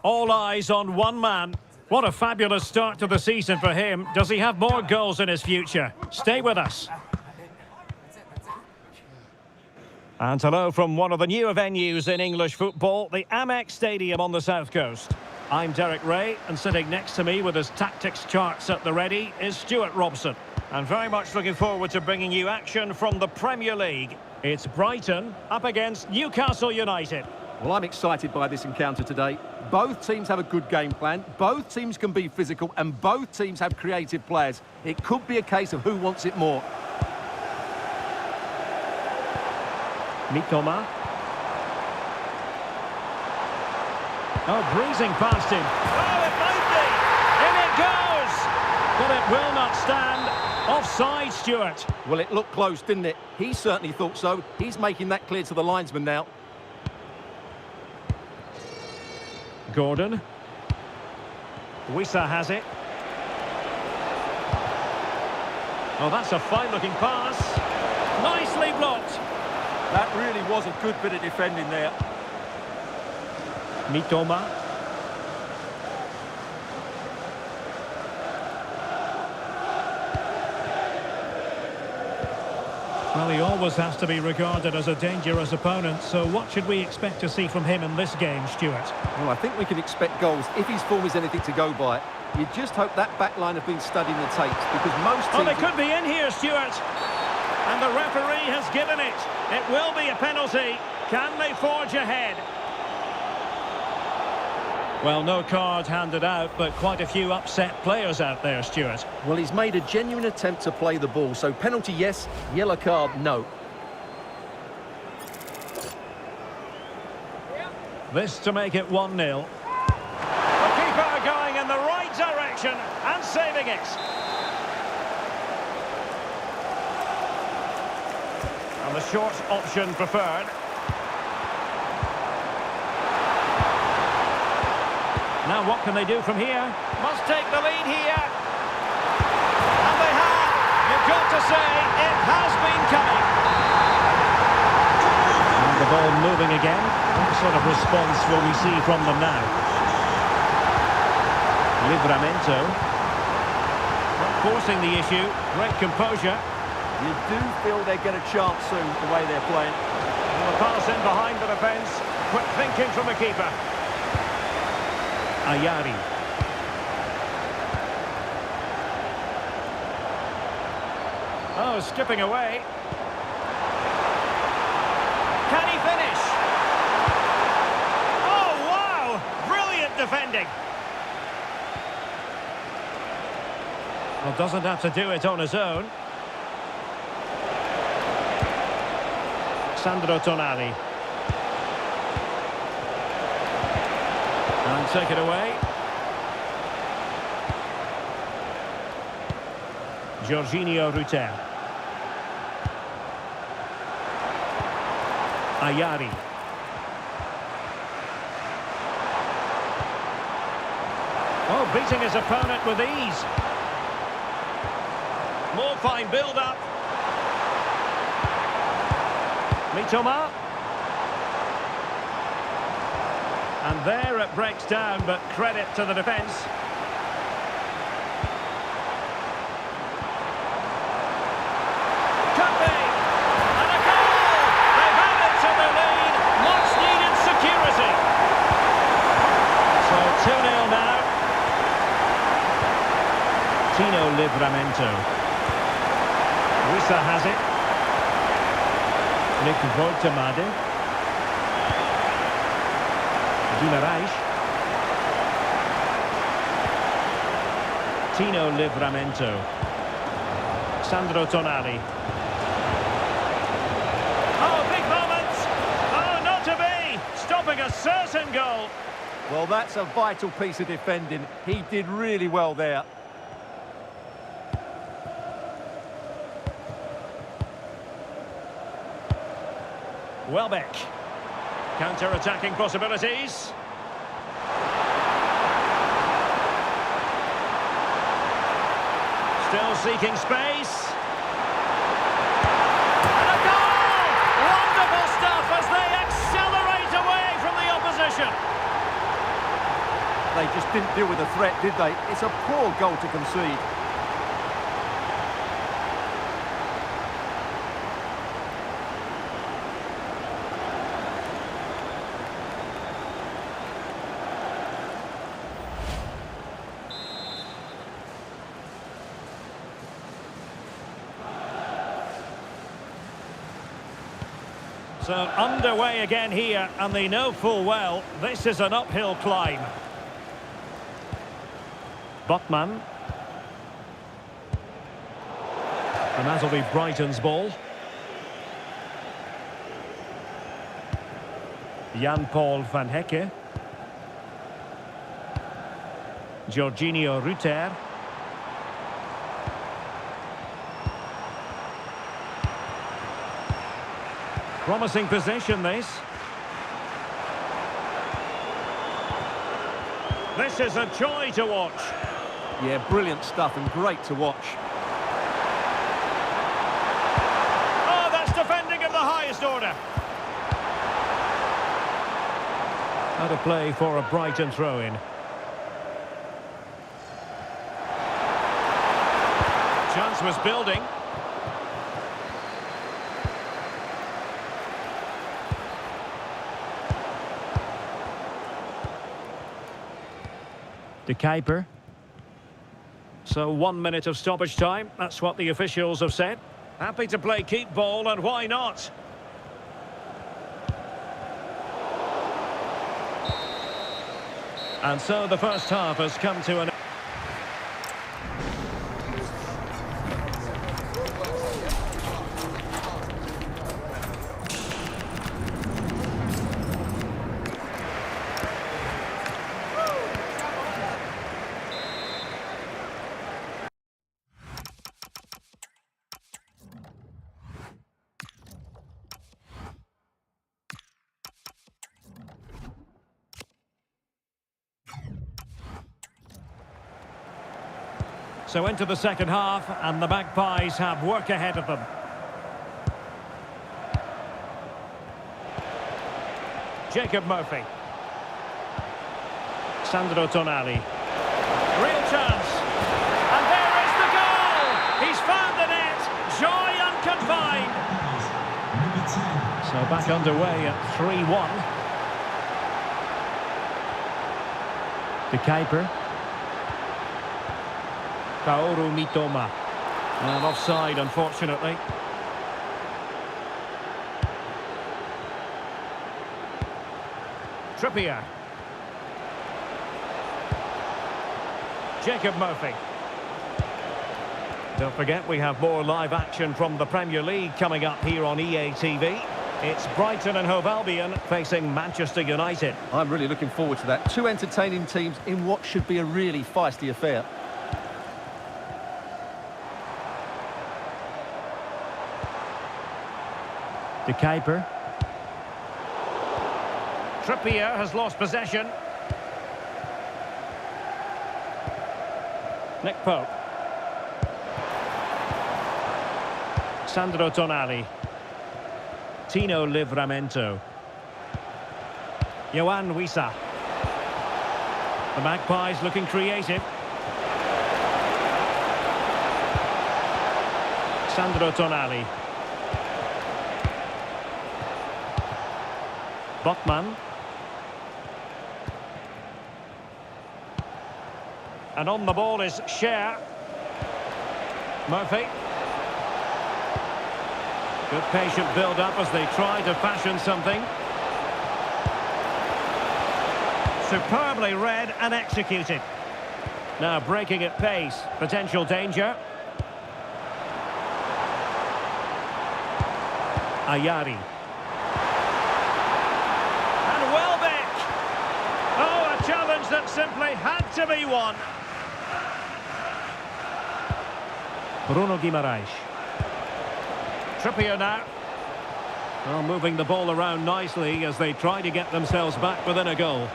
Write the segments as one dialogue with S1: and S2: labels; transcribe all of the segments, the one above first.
S1: All eyes on one man. What a fabulous start to the season for him. Does he have more goals in his future? Stay with us. And hello from one of the newer venues in English football, the Amex Stadium on the South Coast. I'm Derek Ray, and sitting next to me with his tactics charts at the ready is Stuart Robson. And very much looking forward to bringing you action from the Premier League. It's Brighton up against Newcastle United.
S2: Well, I'm excited by this encounter today. Both teams have a good game plan, both teams can be physical, and both teams have creative players. It could be a case of who wants it more.
S1: Mitoma. Oh, breezing past him. Oh, it might be! In it goes! But it will not stand. Offside, Stuart.
S2: Well, it looked close, didn't it? He certainly thought so. He's making that clear to the linesman now.
S1: Gordon. Wissa has it. Oh, that's a fine-looking pass. Nicely blocked.
S2: That really was a good bit of defending there.
S1: Mitoma. Well, he always has to be regarded as a dangerous opponent, so what should we expect to see from him in this game, Stuart?
S2: Well, I think we can expect goals if his form is anything to go by. You just hope that back line have been studying the tapes, because most teams...
S1: Oh, they could be in here, Stuart! And the referee has given it. It will be a penalty. Can they forge ahead? Well, no card handed out, but quite a few upset players out there, Stuart.
S2: Well, he's made a genuine attempt to play the ball, so penalty yes, yellow card no.
S1: This to make it 1-0. The keeper going in the right direction and saving it. And the short option preferred. Now what can they do from here? Must take the lead here. And they have. You've got to say, it has been coming. And the ball moving again. What sort of response will we see from them now? Livramento. Not forcing the issue. Great composure.
S2: You do feel they get a chance soon, the way they're playing.
S1: And the pass in behind the defence. Quick thinking from the keeper. Ayari. Oh, skipping away. Can he finish? Oh, wow! Brilliant defending. Well, doesn't have to do it on his own. Sandro Tonali. And take it away. Jorginho Rutter. Ayari. Oh, beating his opponent with ease. More fine build-up. Mitoma. And there it breaks down, but credit to the defence. Could be! And a goal! They've added to the lead. Much needed security. So 2-0 now. Tino Livramento. Wissa has it. Nick Voitemade. Guimaraes. Tino Livramento. Sandro Tonali. Oh, big moment! Oh, not to be! Stopping a certain goal.
S2: Well, that's a vital piece of defending. He did really well there.
S1: Welbeck. Counter-attacking possibilities. Still seeking space. And a goal! Wonderful stuff as they accelerate away from the opposition.
S2: They just didn't deal with the threat, did they? It's a poor goal to concede.
S1: So underway again here, and they know full well this is an uphill climb. Botman. And that'll be Brighton's ball. Jan-Paul van Hecke. Jorginho Rutter. Promising position, this. This is a joy to watch.
S2: Yeah, brilliant stuff and great to watch.
S1: Oh, that's defending of the highest order. Out of play for a Brighton throw-in. Chance was building. De Kuiper. So 1 minute of stoppage time. That's what the officials have said. Happy to play keep ball, and why not? And so the first half has come to an... So into the second half, and the Magpies have work ahead of them. Jacob Murphy. Sandro Tonali. Real chance. And there is the goal! He's found the net. Joy unconfined. So back underway at 3-1. De Kuiper. Kaoru Mitoma. And offside, unfortunately. Trippier. Jacob Murphy. Don't forget, we have more live action from the Premier League coming up here on EA TV. It's Brighton and Hove Albion facing Manchester United.
S2: I'm really looking forward to that. Two entertaining teams in what should be a really feisty affair.
S1: De Kuiper. Trippier has lost possession. Nick Pope. Sandro Tonali. Tino Livramento. Yohan Wissa. The Magpies looking creative. Sandro Tonali. Botman. And on the ball is Scher. Murphy. Good patient build-up as they try to fashion something. Superbly read and executed. Now breaking at pace. Potential danger. Ayari. And Welbeck. Oh, a challenge that simply had to be won. Bruno Guimaraes. Trippier now. Well, moving the ball around nicely as they try to get themselves back within a goal.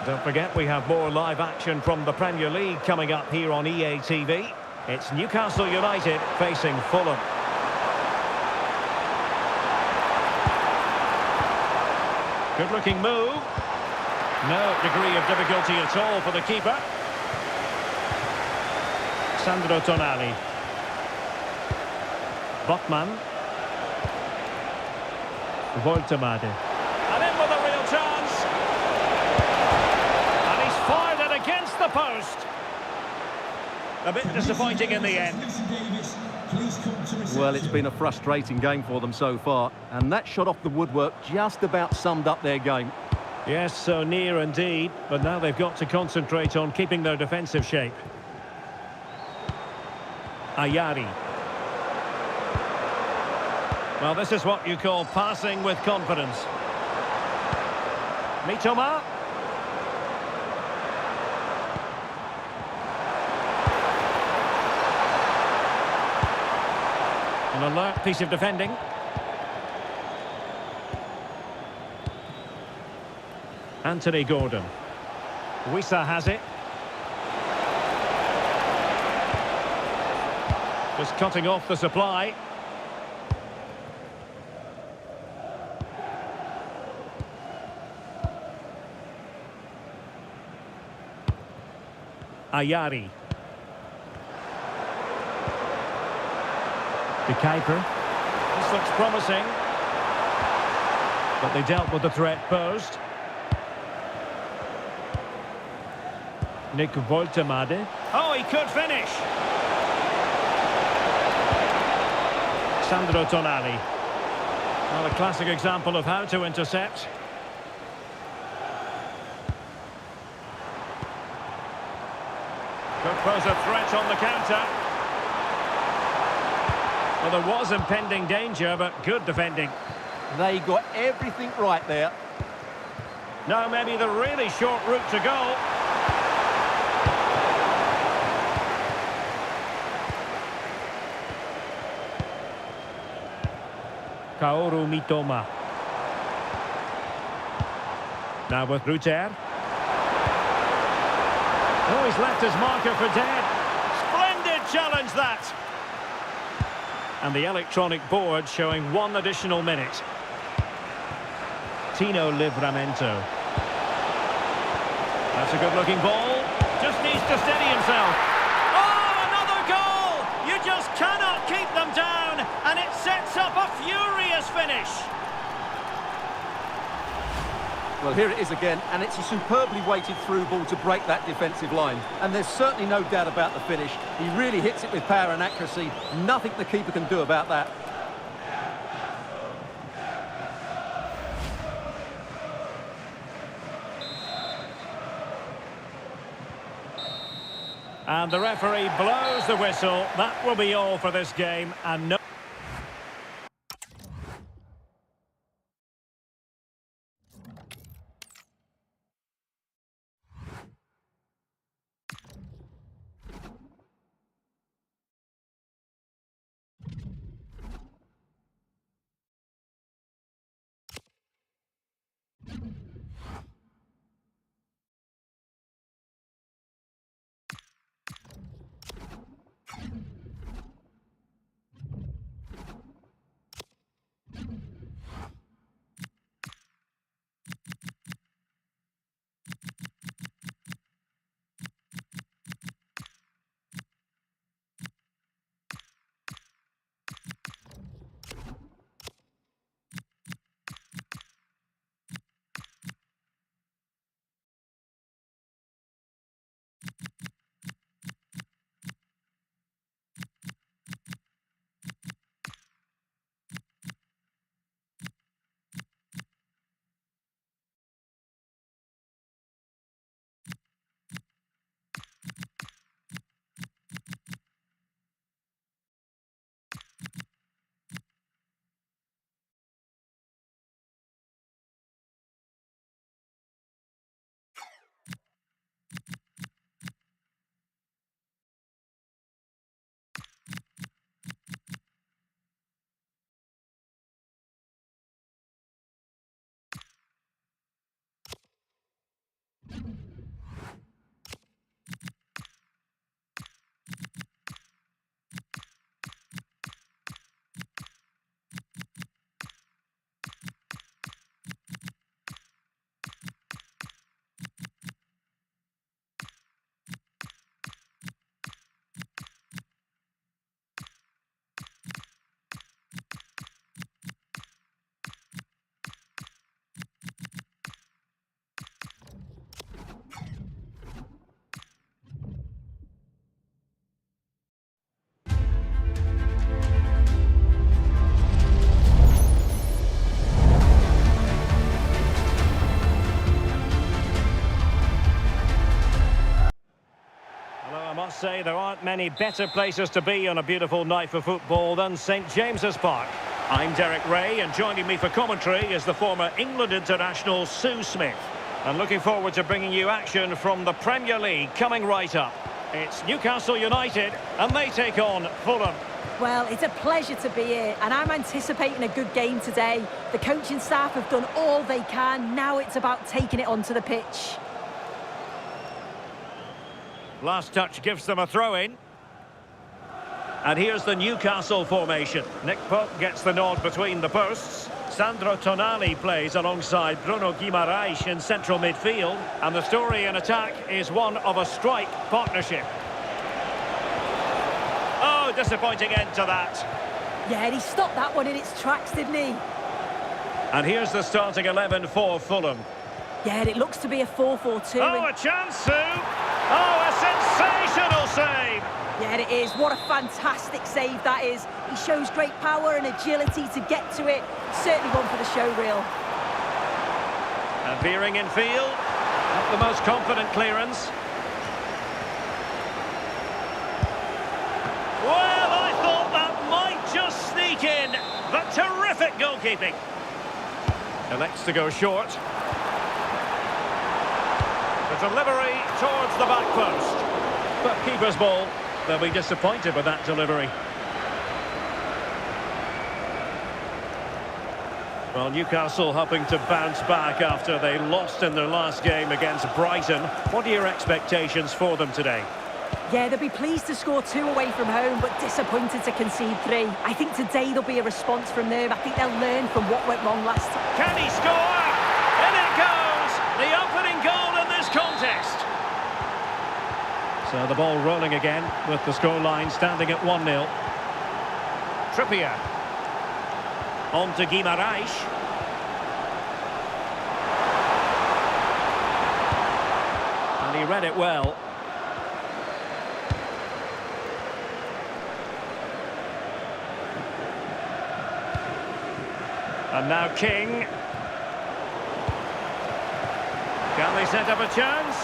S1: Don't forget, we have more live action from the Premier League coming up here on EA TV. It's Newcastle United facing Fulham. Good looking move. No degree of difficulty at all for the keeper. Sandro Tonali. Botman. Voltemade. And in with a real chance. And he's fired it against the post. A bit disappointing in the end.
S2: Well, it's been a frustrating game for them so far, and that shot off the woodwork just about summed up their game.
S1: Yes, so near indeed, but now they've got to concentrate on keeping their defensive shape. Ayari. Well, this is what you call passing with confidence. Mitoma. An alert piece of defending. Anthony Gordon. Wissa has it. Just cutting off the supply. Ayari. De Kuiper. This looks promising. But they dealt with the threat posed. Nick Voltemade. Oh, he could finish. Sandro Tonali. Well, a classic example of how to intercept. Could pose a threat on the counter. Well, there was impending danger, but good defending.
S2: They got everything right there.
S1: Now maybe the really short route to goal. Kaoru Mitoma. Now with Ruter. Oh, he's left his marker for dead. Splendid challenge, that. And the electronic board showing 1 additional minute. Tino Livramento. That's a good-looking ball. Just needs to steady himself. Oh, another goal! You just cannot keep them down, and it sets up a furious finish.
S2: Well, here it is again, and it's a superbly weighted through ball to break that defensive line. And there's certainly no doubt about the finish. He really hits it with power and accuracy. Nothing the keeper can do about that.
S1: And the referee blows the whistle. That will be all for this game, and no... say there aren't many better places to be on a beautiful night for football than St James's Park. I'm Derek Ray, and joining me for commentary is the former England international Sue Smith. And looking forward to bringing you action from the Premier League coming right up. It's Newcastle United, and they take on Fulham.
S3: Well, it's a pleasure to be here, and I'm anticipating a good game today. The coaching staff have done all they can. Now it's about taking it onto the pitch.
S1: Last touch gives them a throw-in. And here's the Newcastle formation. Nick Pope gets the nod between the posts. Sandro Tonali plays alongside Bruno Guimaraes in central midfield. And the story in attack is one of a strike partnership. Oh, disappointing end to that.
S3: Yeah, he stopped that one in its tracks, didn't he?
S1: And here's the starting 11 for Fulham.
S3: Yeah, it looks to be a 4-4-2.
S1: Oh, a chance, Sue! Oh, a sensational save!
S3: Yeah, it is. What a fantastic save that is. He shows great power and agility to get to it. Certainly one for the show reel.
S1: And veering in field. Not the most confident clearance. Well, I thought that might just sneak in. But terrific goalkeeping. Elects to go short. The delivery towards the back post. But keeper's ball. They'll be disappointed with that delivery. Well, Newcastle hoping to bounce back after they lost in their last game against Brighton. What are your expectations for them today?
S3: Yeah, they'll be pleased to score 2 away from home, but disappointed to concede 3. I think today there'll be a response from them. I think they'll learn from what went wrong last time.
S1: Can he score? In it goes! The opening goal in this contest. So the ball rolling again with the scoreline standing at 1-0. Trippier. On to Guimaraes. And he read it well. And now King. Can they set up a chance?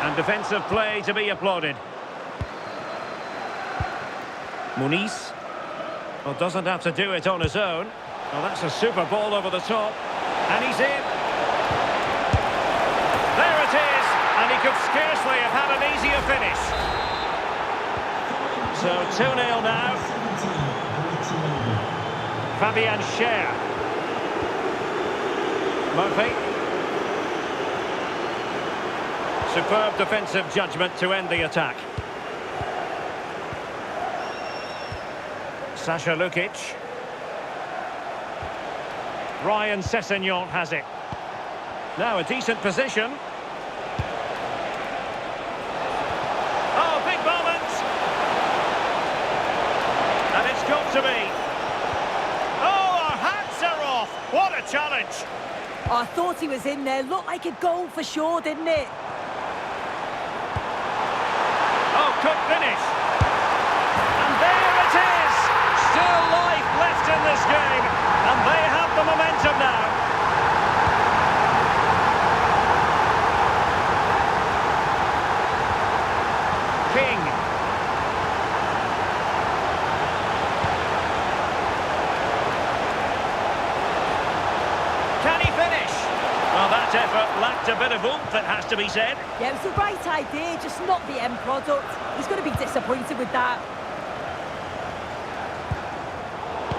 S1: And defensive play to be applauded. Muniz. Well, doesn't have to do it on his own. Well, that's a super ball over the top. And he's in. There it is. And he could scarcely have had an easier finish. So 2-0 now. Fabian Schär. Murphy. Superb defensive judgment to end the attack. Sasha Lukic. Ryan Sessegnon has it. Now a decent position. Oh, big moment! And it's got to be. Oh, our hats are off! What a challenge!
S3: Oh, I thought he was in there. Looked like a goal for sure, didn't it?
S1: Oh, good finish. And there it is. Still life left in this game. And they have the momentum now. King. Can he finish? Well, that effort lacked a bit of oomph, it has to be said.
S3: Yeah, it was the right idea, just not the end product. He's going to be disappointed with that.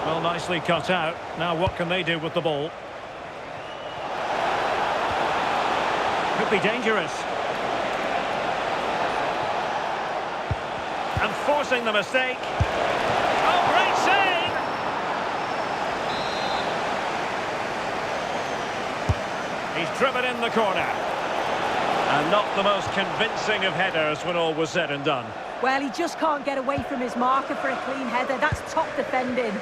S1: Well, nicely cut out. Now what can they do with the ball? Could be dangerous. And forcing the mistake. Oh, great save! He's driven in the corner. And not the most convincing of headers when all was said and done.
S3: Well, he just can't get away from his marker for a clean header. That's top defending.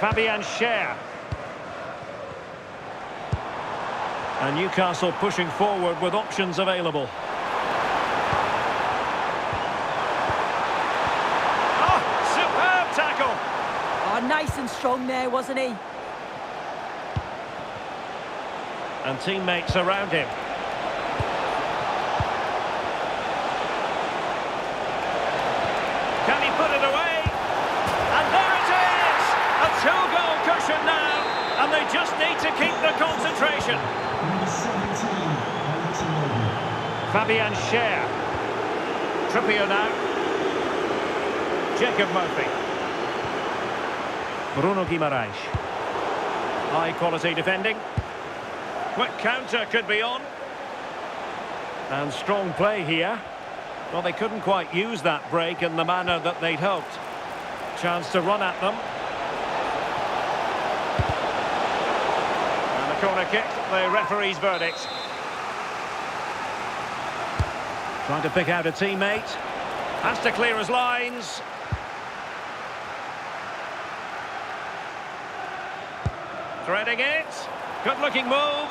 S1: Fabian Schär. And Newcastle pushing forward with options available. Oh, superb tackle!
S3: Oh, nice and strong there, wasn't he?
S1: And teammates around him. put it away. And there it is! A two-goal cushion now, and they just need to keep the concentration. Fabian Schär. Trippier now. Jacob Murphy. Bruno Guimaraes. High-quality defending. Quick counter could be on. And strong play here. Well, they couldn't quite use that break in the manner that they'd hoped. Chance to run at them. And a corner kick, the referee's verdict. Trying to pick out a teammate. Has to clear his lines. Threading it. Good-looking move.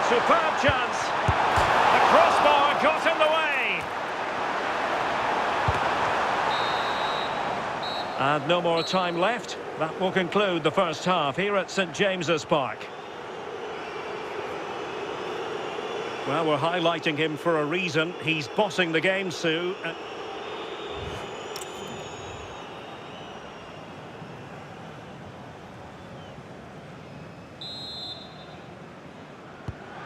S1: Superb chance. The crossbar got in the way. And no more time left. That will conclude the first half here at St James's Park. Well, we're highlighting him for a reason. He's bossing the game, Sue.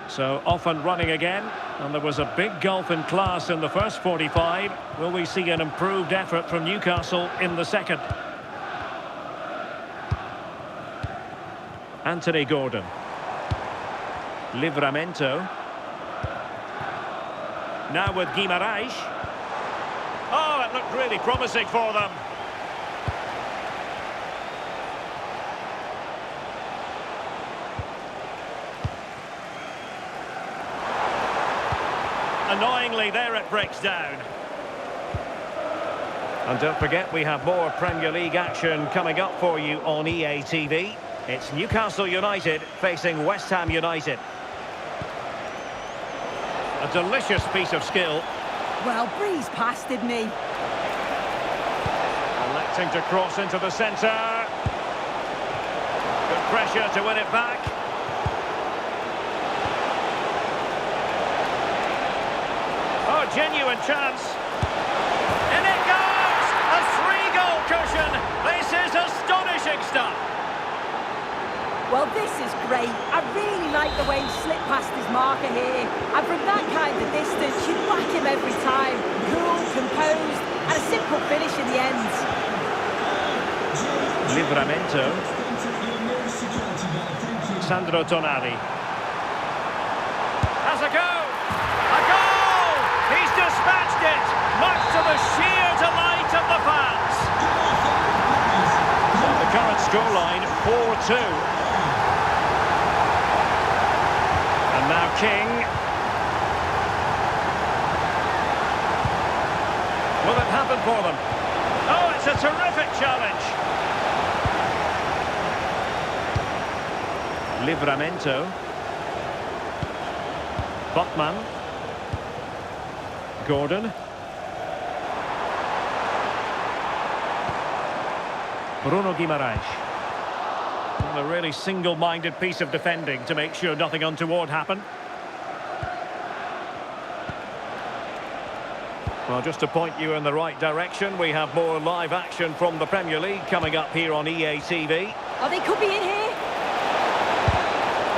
S1: So off and running again, and there was a big gulf in class in the first 45. Will we see an improved effort from Newcastle in the second? Anthony Gordon. Livramento. Now with Guimaraes. Oh, it looked really promising for them. Annoyingly, there it breaks down. And don't forget, we have more Premier League action coming up for you on EA TV. It's Newcastle United facing West Ham United. A delicious piece of skill.
S3: Well, breezed past, didn't he?
S1: Electing to cross into the centre. Good pressure to win it back. Oh, genuine chance. In it goes! A three-goal cushion. This is astonishing stuff.
S3: Well, this is great. I really like the way he slipped past his marker here. And from that kind of distance, you whack him every time. Cool, composed, and a simple finish in the end.
S1: Livramento. Sandro Tonali. Has a go! A goal! He's dispatched it! Much to the sheer delight of the fans. So the current scoreline, 4-2. Now King. Will it happen for them? Oh, it's a terrific challenge. Livramento. Botman. Gordon. Bruno Guimaraes. A really single-minded piece of defending to make sure nothing untoward happened. Well, just to point you in the right direction, we have more live action from the Premier League coming up here on EA TV.
S3: Oh, they could be in here.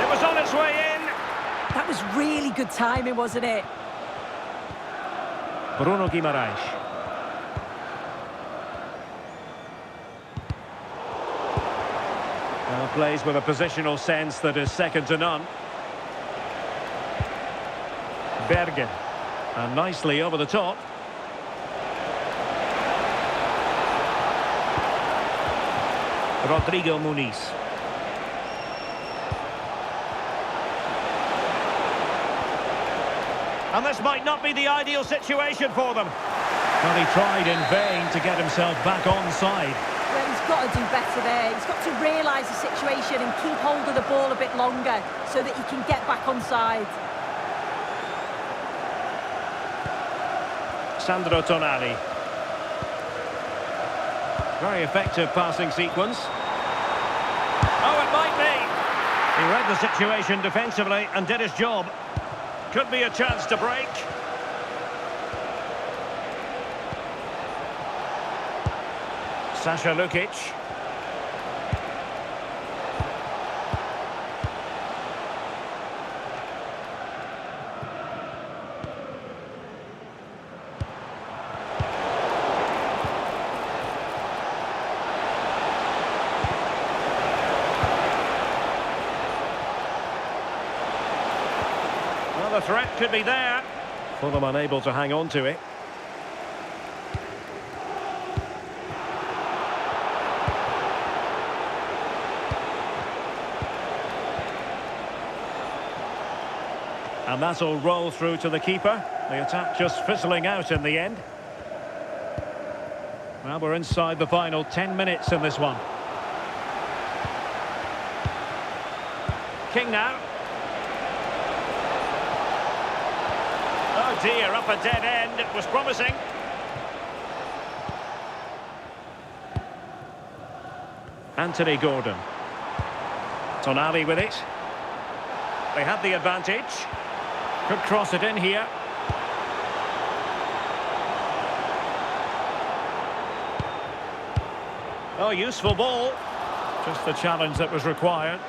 S1: It was on its way in.
S3: That was really good timing, wasn't it?
S1: Bruno Guimaraes. Plays with a positional sense that is second to none. Bergen. And nicely over the top. Rodrigo Muniz. And this might not be the ideal situation for them. Well, he tried in vain to get himself back onside.
S3: Well, he's got to do better there. He's got to realise the situation and keep hold of the ball a bit longer so that he can get back onside.
S1: Sandro Tonali. Very effective passing sequence. Oh, it might be. He read the situation defensively and did his job. Could be a chance to break. Sasha Lukic. Well, the threat could be there. Fulham unable to hang on to it. And that'll roll through to the keeper. The attack just fizzling out in the end. Well, we're inside the final 10 minutes in this one. King now. Oh dear, up a dead end. It was promising. Anthony Gordon. Tonali with it. They had the advantage. Could cross it in here. Oh, useful ball. Just the challenge that was required.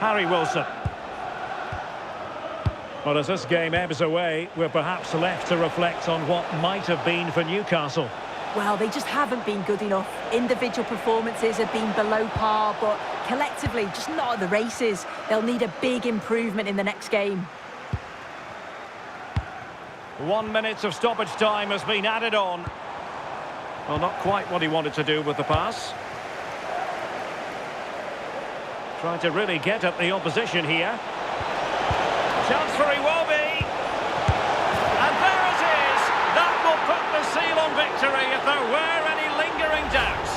S1: Harry Wilson. Well, as this game ebbs away, we're perhaps left to reflect on what might have been for Newcastle.
S3: Well, they just haven't been good enough. Individual performances have been below par, but collectively, just not at the races. They'll need a big improvement in the next game.
S1: 1 minute of stoppage time has been added on. Well, not quite what he wanted to do with the pass. Trying to really get at the opposition here. Chance for Iwobi. And there it is. That will put the seal on victory if there were any lingering doubts.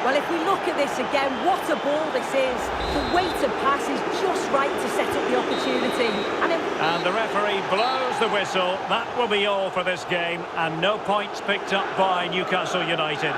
S3: Well, if we look at this again, what a ball this is. The weighted pass is just right to set up the opportunity.
S1: And the referee blows the whistle. That will be all for this game. And no points picked up by Newcastle United.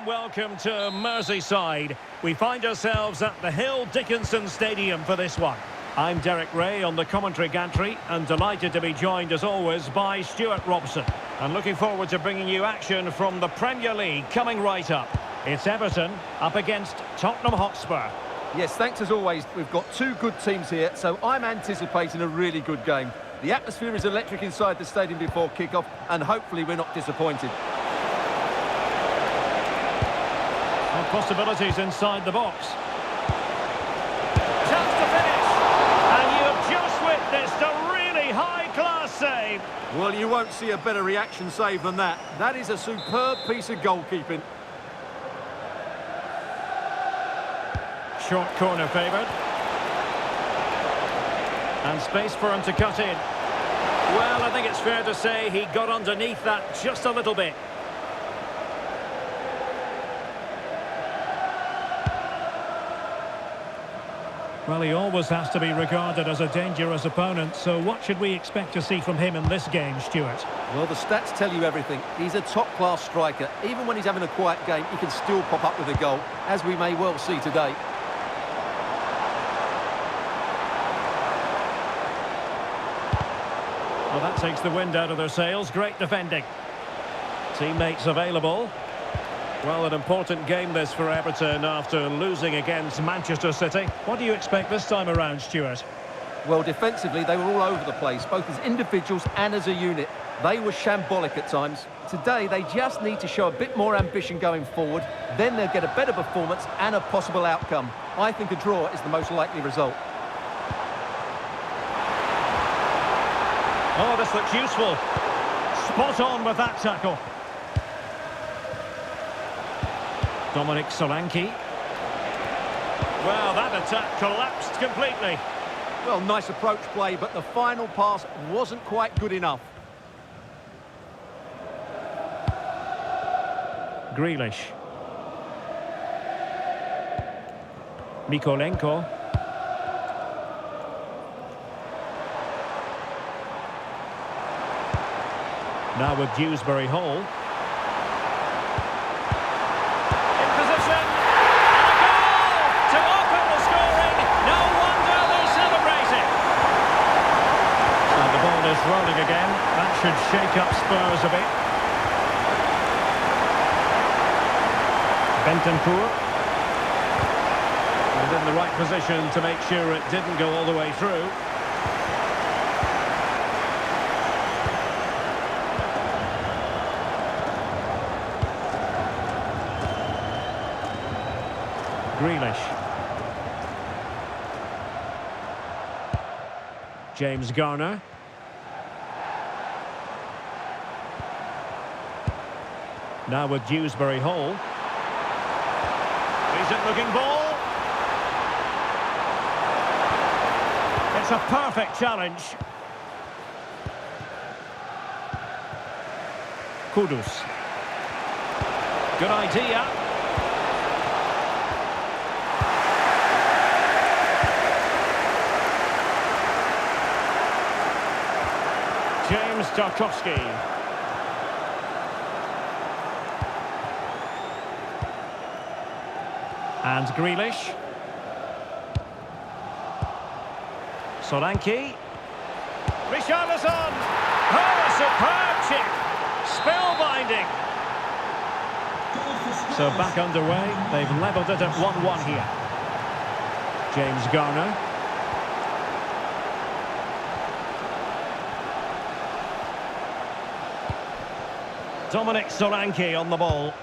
S1: welcome to Merseyside. We find ourselves at the Hill Dickinson Stadium for this one. I'm Derek Ray on the commentary gantry and delighted to be joined as always by Stuart Robson. And looking forward to bringing you action from the Premier League coming right up. It's Everton up against Tottenham Hotspur.
S2: Yes, thanks as always. We've got two good teams here, so I'm anticipating a really good game. The atmosphere is electric inside the stadium before kick-off, and hopefully we're not disappointed.
S1: And possibilities inside the box. Chance to finish. And you have just witnessed a really high-class save.
S2: Well, you won't see a better reaction save than that. That is a superb piece of goalkeeping.
S1: Short corner favoured. And space for him to cut in. Well, I think it's fair to say he got underneath that just a little bit. Well, he always has to be regarded as a dangerous opponent, so what should we expect to see from him in this game, Stuart?
S2: Well, the stats tell you everything. He's a top-class striker. Even when he's having a quiet game, he can still pop up with a goal, as we may well see today.
S1: Well, that takes the wind out of their sails. Great defending. Teammates available. Well, an important game this for Everton after losing against Manchester City. What do you expect this time around, Stuart?
S2: Well, defensively, they were all over the place, both as individuals and as a unit. They were shambolic at times. Today, they just need to show a bit more ambition going forward. Then they'll get a better performance and a possible outcome. I think a draw is the most likely result.
S1: Oh, this looks useful. Spot on with that tackle. Dominic Solanke. Well, that attack collapsed completely.
S2: Well, nice approach play, but the final pass wasn't quite good enough.
S1: Grealish. Mikolenko. Now with Dewsbury Hall. Rolling again. That should shake up Spurs a bit. Bentancur. And in the right position to make sure it didn't go all the way through. Grealish. James Garner. Now with Dewsbury Hall. Decent looking ball. It's a perfect challenge. Kudus. Good idea. James Tarkowski. And Grealish. Solanke. Richarlison. Oh, a superb chip. Spellbinding. So back underway. They've levelled it at 1-1 here. James Garner. Dominic Solanke on the ball.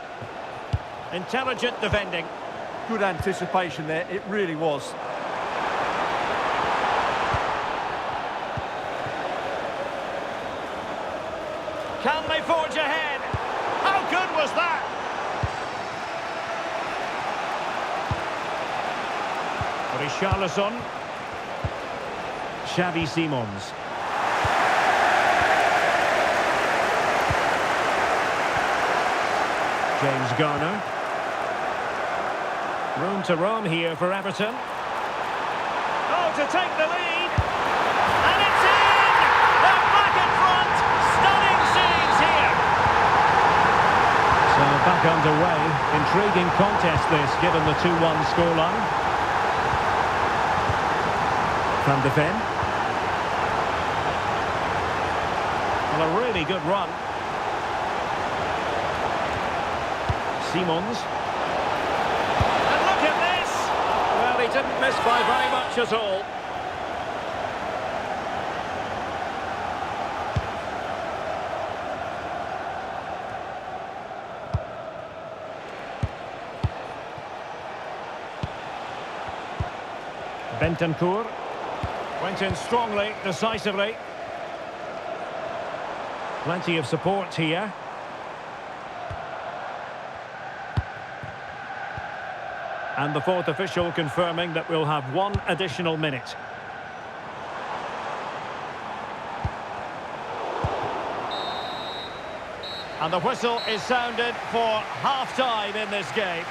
S1: Intelligent defending.
S2: Good anticipation there, it really was.
S1: Can they forge ahead? How good was that? Richarlison. Xavi Simons. James Garner. Room to roam here for Everton. Oh, to take the lead. And it's in! They're back in front. Stunning scenes here. So Back underway. Intriguing contest this, given the 2-1 scoreline. Van de Ven. Well, a really good run. Simons. And look at this! Well, he didn't miss by very much at all. Bentancur went in strongly, decisively. Plenty of support here. And the fourth official confirming that we'll have 1 additional minute. And the whistle is sounded for half-time in this game.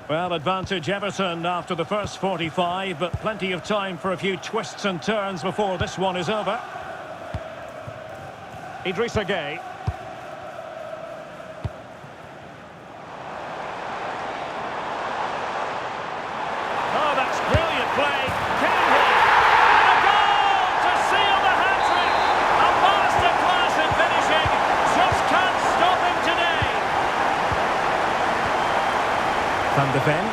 S1: Well, advantage Everton after the first 45, but plenty of time for a few twists and turns before this one is over. Idrissa Gueye. Oh, that's brilliant play. Can he? And a goal to seal the hat-trick. A masterclass in finishing. Just can't stop him today. Van de Ven.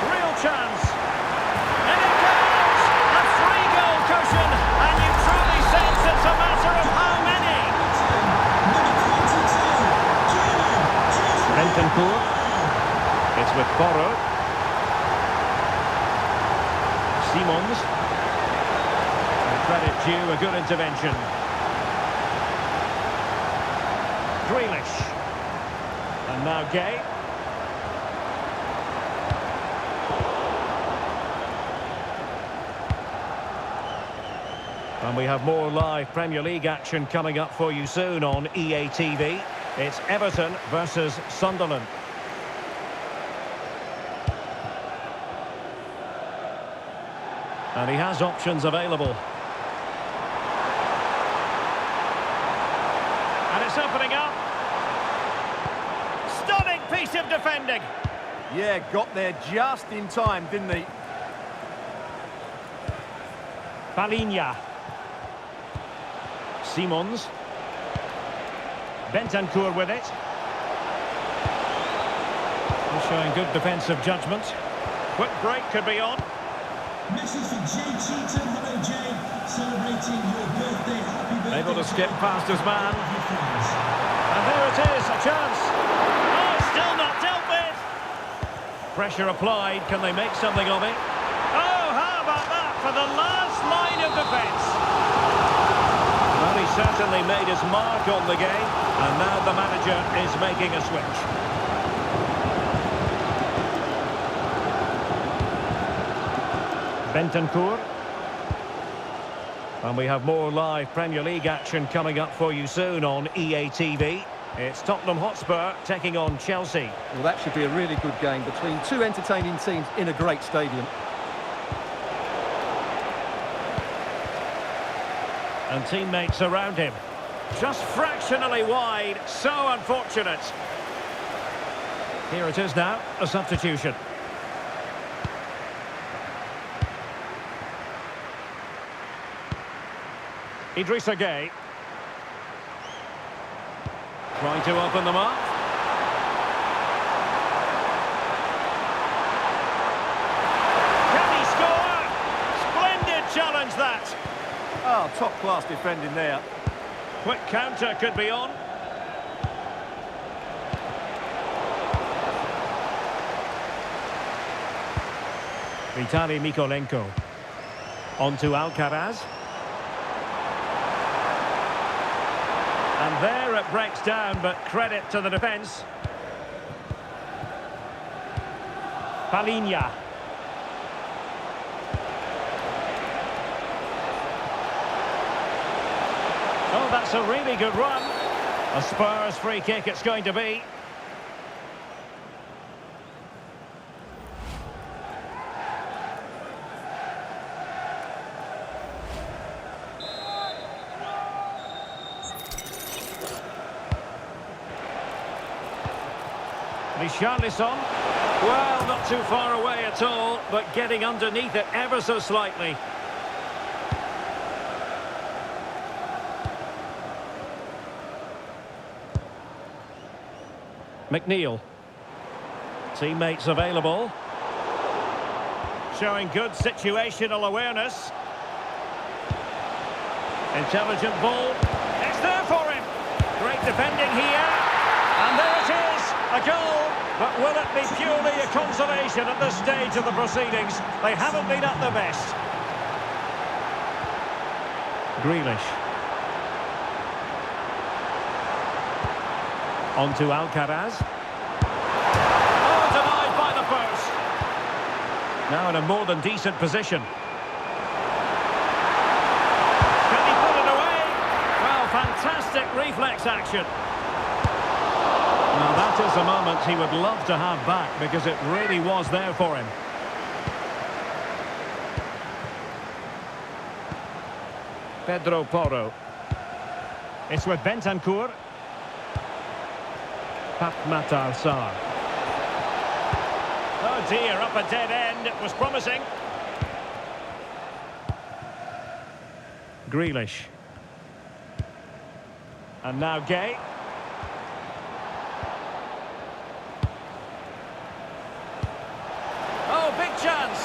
S1: Real chance. And it goes! A 3-goal cushion. And you truly sense it's a matter of how many. Bentancur. It's with Porro. Simons. Credit due, a good intervention. Grealish. And now Gueye. And we have more live Premier League action coming up for you soon on EA TV. It's Everton versus Sunderland. And he has options available. And it's opening up. Stunning piece of defending.
S2: Yeah, got there just in time, didn't he?
S1: Palinha. Simons. Bentancur with it. He's showing good defensive judgment. Quick break could be on.
S4: Message for Jay Cheatham. Hello, Jay. Celebrating your birthday. Happy birthday.
S1: Able to skip past his man. And there it is, a chance. Oh, still not dealt with. Pressure applied. Can they make something of it? Oh, how about that for the last line of defence? Well, he certainly made his mark on the game. And now the manager is making a switch. Bentancur. And we have more live Premier League action coming up for you soon on EA TV. It's Tottenham Hotspur taking on Chelsea.
S2: Well, that should be a really good game between two entertaining teams in a great stadium.
S1: And teammates around him. Just fractionally wide, so unfortunate. Here it is now, a substitution. Idrissa Gueye. Trying to open them up. Can he score? Splendid challenge that.
S2: Oh, top-class defending there.
S1: Quick counter could be on. Vitaly Mykolenko. On to Alcaraz. And there it breaks down, but credit to the defence. Palinha. Oh, that's a really good run. A Spurs free kick it's going to be. Richarlison. Well, not too far away at all, but getting underneath it ever so slightly. McNeil. Teammates available. Showing good situational awareness. Intelligent ball. It's there for him. Great defending here. And there it is. A goal. But will it be purely a consolation at this stage of the proceedings? They haven't been at their best. Grealish. On to Alcaraz. Oh, denied by the post. Now in a more than decent position. Can he put it away? Well, fantastic reflex action. Now that is a moment he would love to have back because it really was there for him. Pedro Porro. It's with Bentancur. Pat Matar Sarr. Oh dear, up a dead end. It was promising. Grealish. And now Gay. Oh, big chance.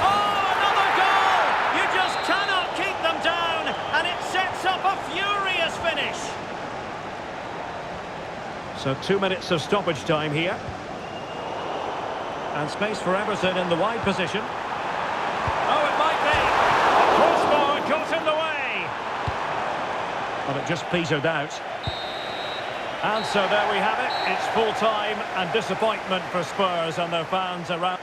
S1: Oh, another goal! You just cannot keep them down, and it sets up a furious finish. So 2 minutes of stoppage time here. And space for Everton in the wide position. Oh, it might be. The crossbar got in the way. But it just petered out. And so there we have it. It's full time and disappointment for Spurs and their fans around.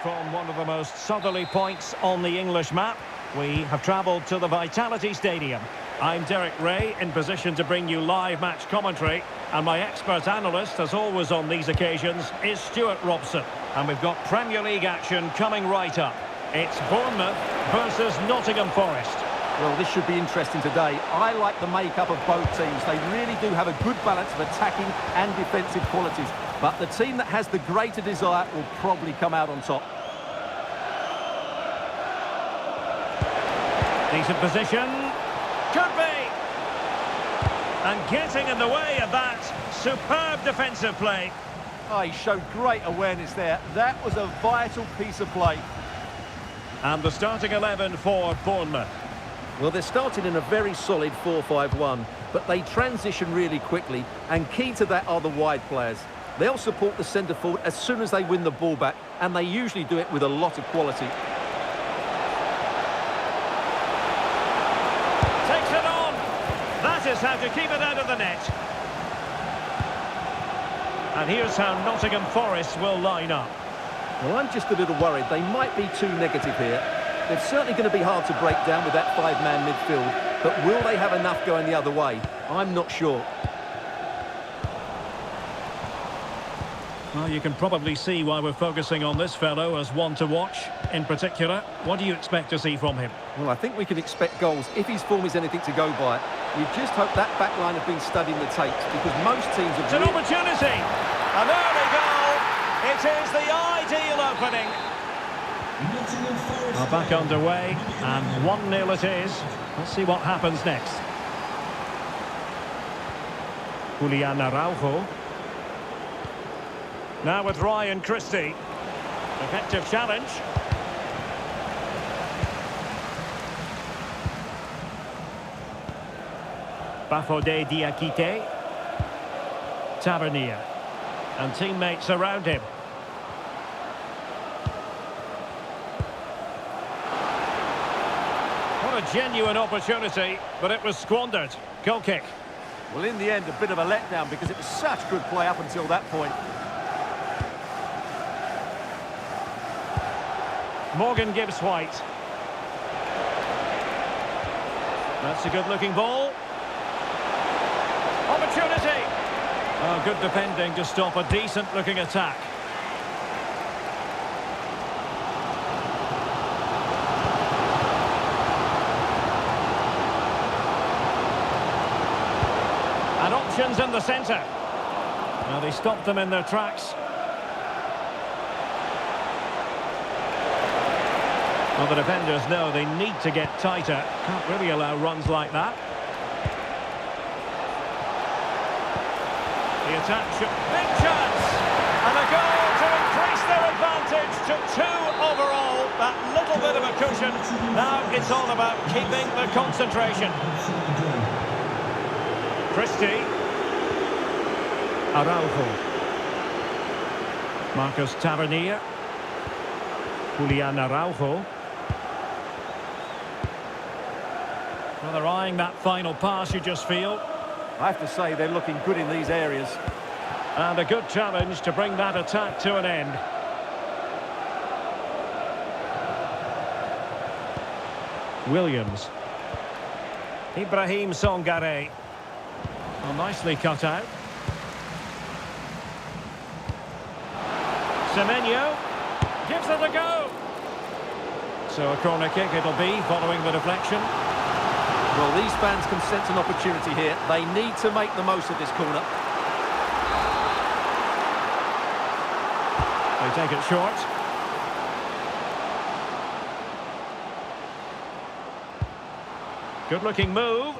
S1: from one of the most southerly points on the English map. We have travelled to the Vitality Stadium. I'm Derek Ray, in position to bring you live match commentary, and my expert analyst, as always on these occasions, is Stuart Robson. And we've got Premier League action coming right up. It's Bournemouth versus Nottingham Forest.
S2: Well, this should be interesting today. I like the makeup of both teams. They really do have a good balance of attacking and defensive qualities. But the team that has the greater desire will probably come out on top.
S1: Decent position. Could be. And getting in the way of that. Superb defensive play.
S2: Oh, he showed great awareness there. That was a vital piece of play.
S1: And the starting 11 for Bournemouth.
S2: Well, they're starting in a very solid 4-5-1, but they transition really quickly, and key to that are the wide players. They'll support the centre forward as soon as they win the ball back, and they usually do it with a lot of quality.
S1: Takes it on. That is how to keep it out of the net. And here's how Nottingham Forest will line up.
S2: Well, I'm just a little worried. They might be too negative here. They're certainly going to be hard to break down with that five-man midfield, but will they have enough going the other way? I'm not sure.
S1: Well, you can probably see why we're focusing on this fellow as one to watch. In particular, what do you expect to see from him?
S2: Well, I think we can expect goals if his form is anything to go by. You just hope that back line have been studying the tapes, because most teams have...
S1: It's an opportunity! An early goal! It is the ideal opening! Well, back underway, and 1-0 it is. Let's see what happens next. Julian Araujo. Now with Ryan Christie. Effective challenge. Bafodé Diakité. Tavernier. And teammates around him. What a genuine opportunity, but it was squandered. Goal kick.
S2: Well, in the end, a bit of a letdown because it was such good play up until that point.
S1: Morgan Gibbs White. That's a good-looking ball. Opportunity. Oh, good defending to stop a decent-looking attack. And options in the centre. Now they stopped them in their tracks. Well, the defenders know they need to get tighter. Can't really allow runs like that. The attack should... Big chance! And a goal to increase their advantage to 2 overall. That little bit of a cushion. Now it's all about keeping the concentration. Christie. Araujo. Marcus Tavernier. Julian Araujo. Well, they're eyeing that final pass, you just feel.
S2: I have to say, they're looking good in these areas.
S1: And a good challenge to bring that attack to an end. Williams. Ibrahim Songare. Well, nicely cut out. Semenyo gives it a go. So a corner kick it'll be, following the deflection.
S2: Well, these fans can sense an opportunity here. They need to make the most of this corner.
S1: They take it short. Good-looking move.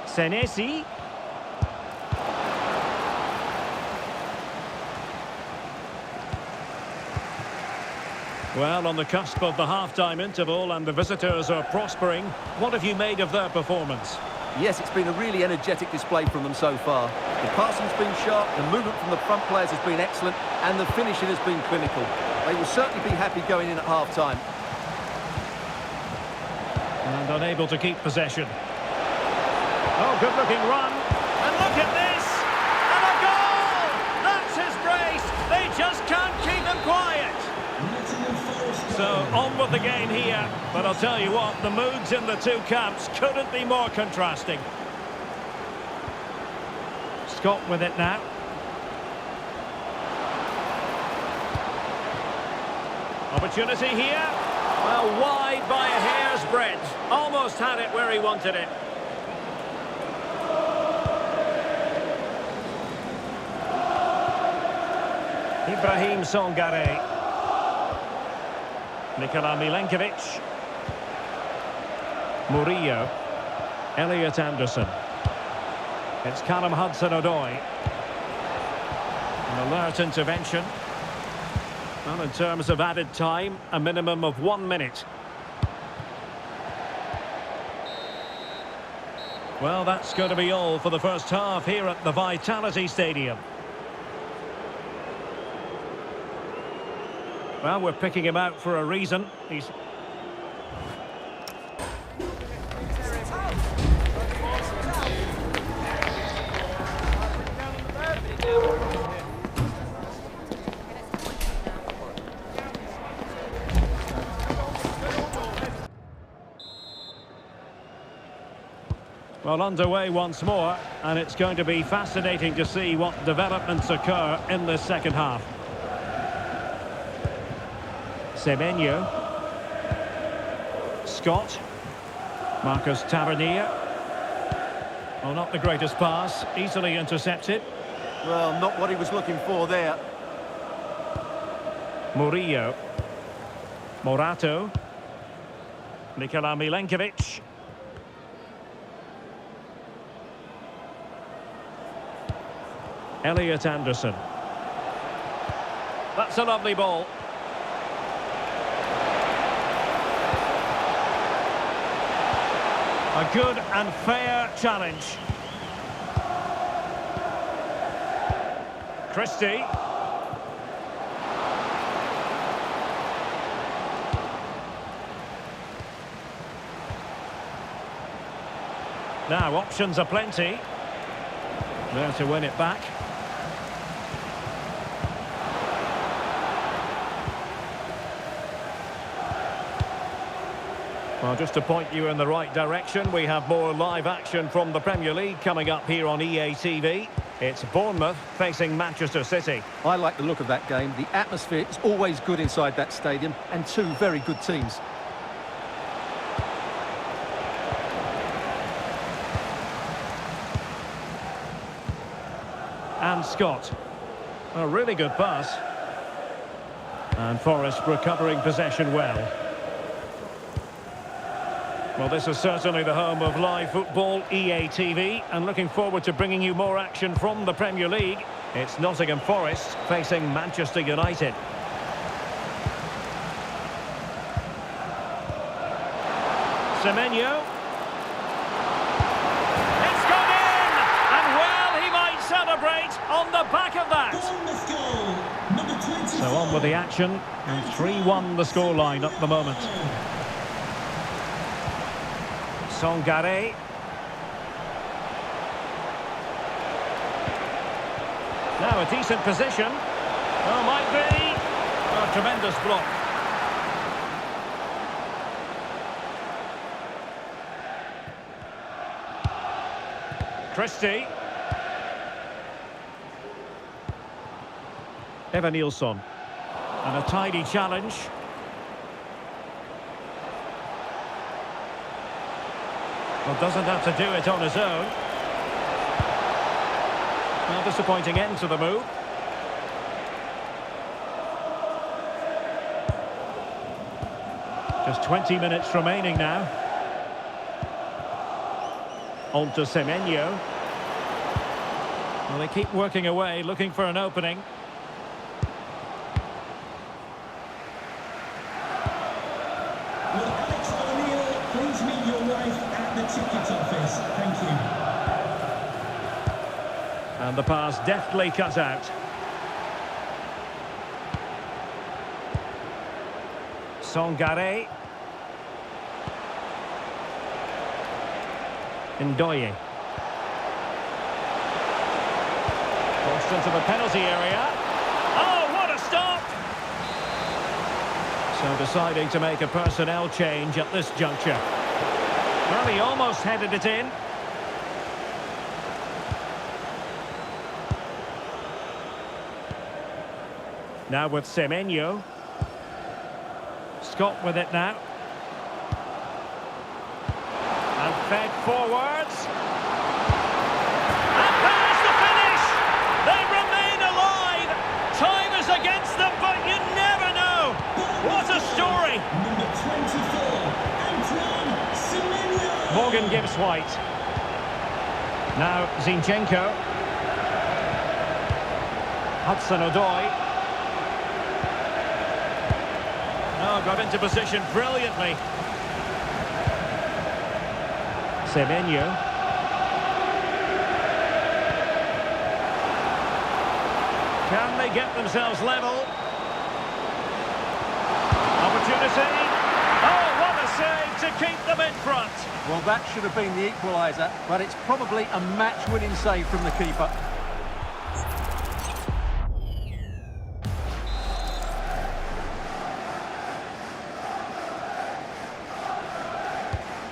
S1: Senesi. Well, on the cusp of the half-time interval and the visitors are prospering. What have you made of their performance?
S2: Yes, it's been a really energetic display from them so far. The passing's been sharp, the movement from the front players has been excellent, and the finishing has been clinical. They will certainly be happy going in at half-time.
S1: And unable to keep possession. Oh, good-looking run. And look at this! And a goal! That's his brace! They just can't keep him quiet! on with the game here. But I'll tell you what, the moods in the two camps couldn't be more contrasting. Scott with it now. Opportunity here. Well, wide by a hair's breadth. Almost had it where he wanted it. Ibrahim Songare. Nikola Milenkovic. Murillo. Elliot Anderson. It's Callum Hudson-Odoi. An alert intervention. Well, in terms of added time, a minimum of 1 minute. Well, that's going to be all for the first half here at the Vitality Stadium. Well, we're picking him out for a reason. He's... Well, underway once more, and it's going to be fascinating to see what developments occur in the second half. Semenyo. Scott. Marcus Tavernier. Well, not the greatest pass, easily intercepted.
S2: Well, not what he was looking for there.
S1: Murillo. Morato. Nikola Milenkovic. Elliot Anderson. That's a lovely ball. A good and fair challenge. Christie. Now, options are plenty. There to win it back. Well, just to point you in the right direction, we have more live action from the Premier League coming up here on EA TV. It's Bournemouth facing Manchester City.
S2: I like the look of that game. The atmosphere is always good inside that stadium, and two very good teams.
S1: And Scott. A really good pass. And Forrest recovering possession well. Well, this is certainly the home of live football, EA TV, and looking forward to bringing you more action from the Premier League. It's Nottingham Forest facing Manchester United. Semenyo. It's gone in! And well, he might celebrate on the back of that. So on with the action, and 3-1 the scoreline at the moment. Songare. Now a decent position. Oh, might be. Oh, tremendous block. Christie. Evan Nilsson. And a tidy challenge. Well, doesn't have to do it on his own. Well, disappointing end to the move. Just 20 minutes remaining now. On to Semenyo. Well, they keep working away, looking for an opening.
S4: Please meet your wife at the ticket office. Thank you.
S1: And the pass deftly cut out. Songare. Ndoye. Crossed into the penalty area. Oh, what a stop! So deciding to make a personnel change at this juncture. Well, he almost headed it in. Now with Semenyo. Scott with it now. And fed forwards. And there's the finish! They remain alive! Time is against them, but you never know! What a story!
S4: Number 24, Antoine Semenyo.
S1: Morgan Gibbs White. Now Zinchenko. Hudson-Odoi. Oh, got into position brilliantly. Semenyo. Can they get themselves level? Opportunity. Oh, what a save to keep them in front.
S2: Well, that should have been the equaliser, but it's probably a match-winning save from the keeper.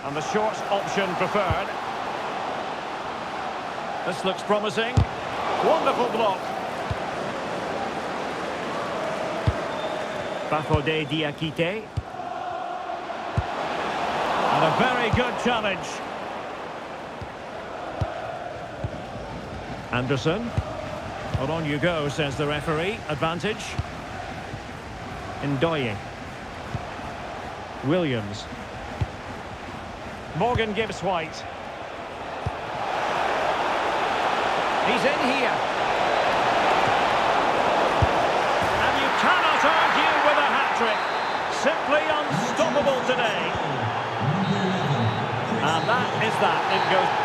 S1: And the short option preferred. This looks promising. Wonderful block. Bafodé Diakité. And a very good challenge. Anderson. Well, on you go, says the referee. Advantage. Ndoye. Williams. Morgan Gibbs White. He's in here. And you cannot argue with a hat-trick. Simply unstoppable today. And that is that. It goes...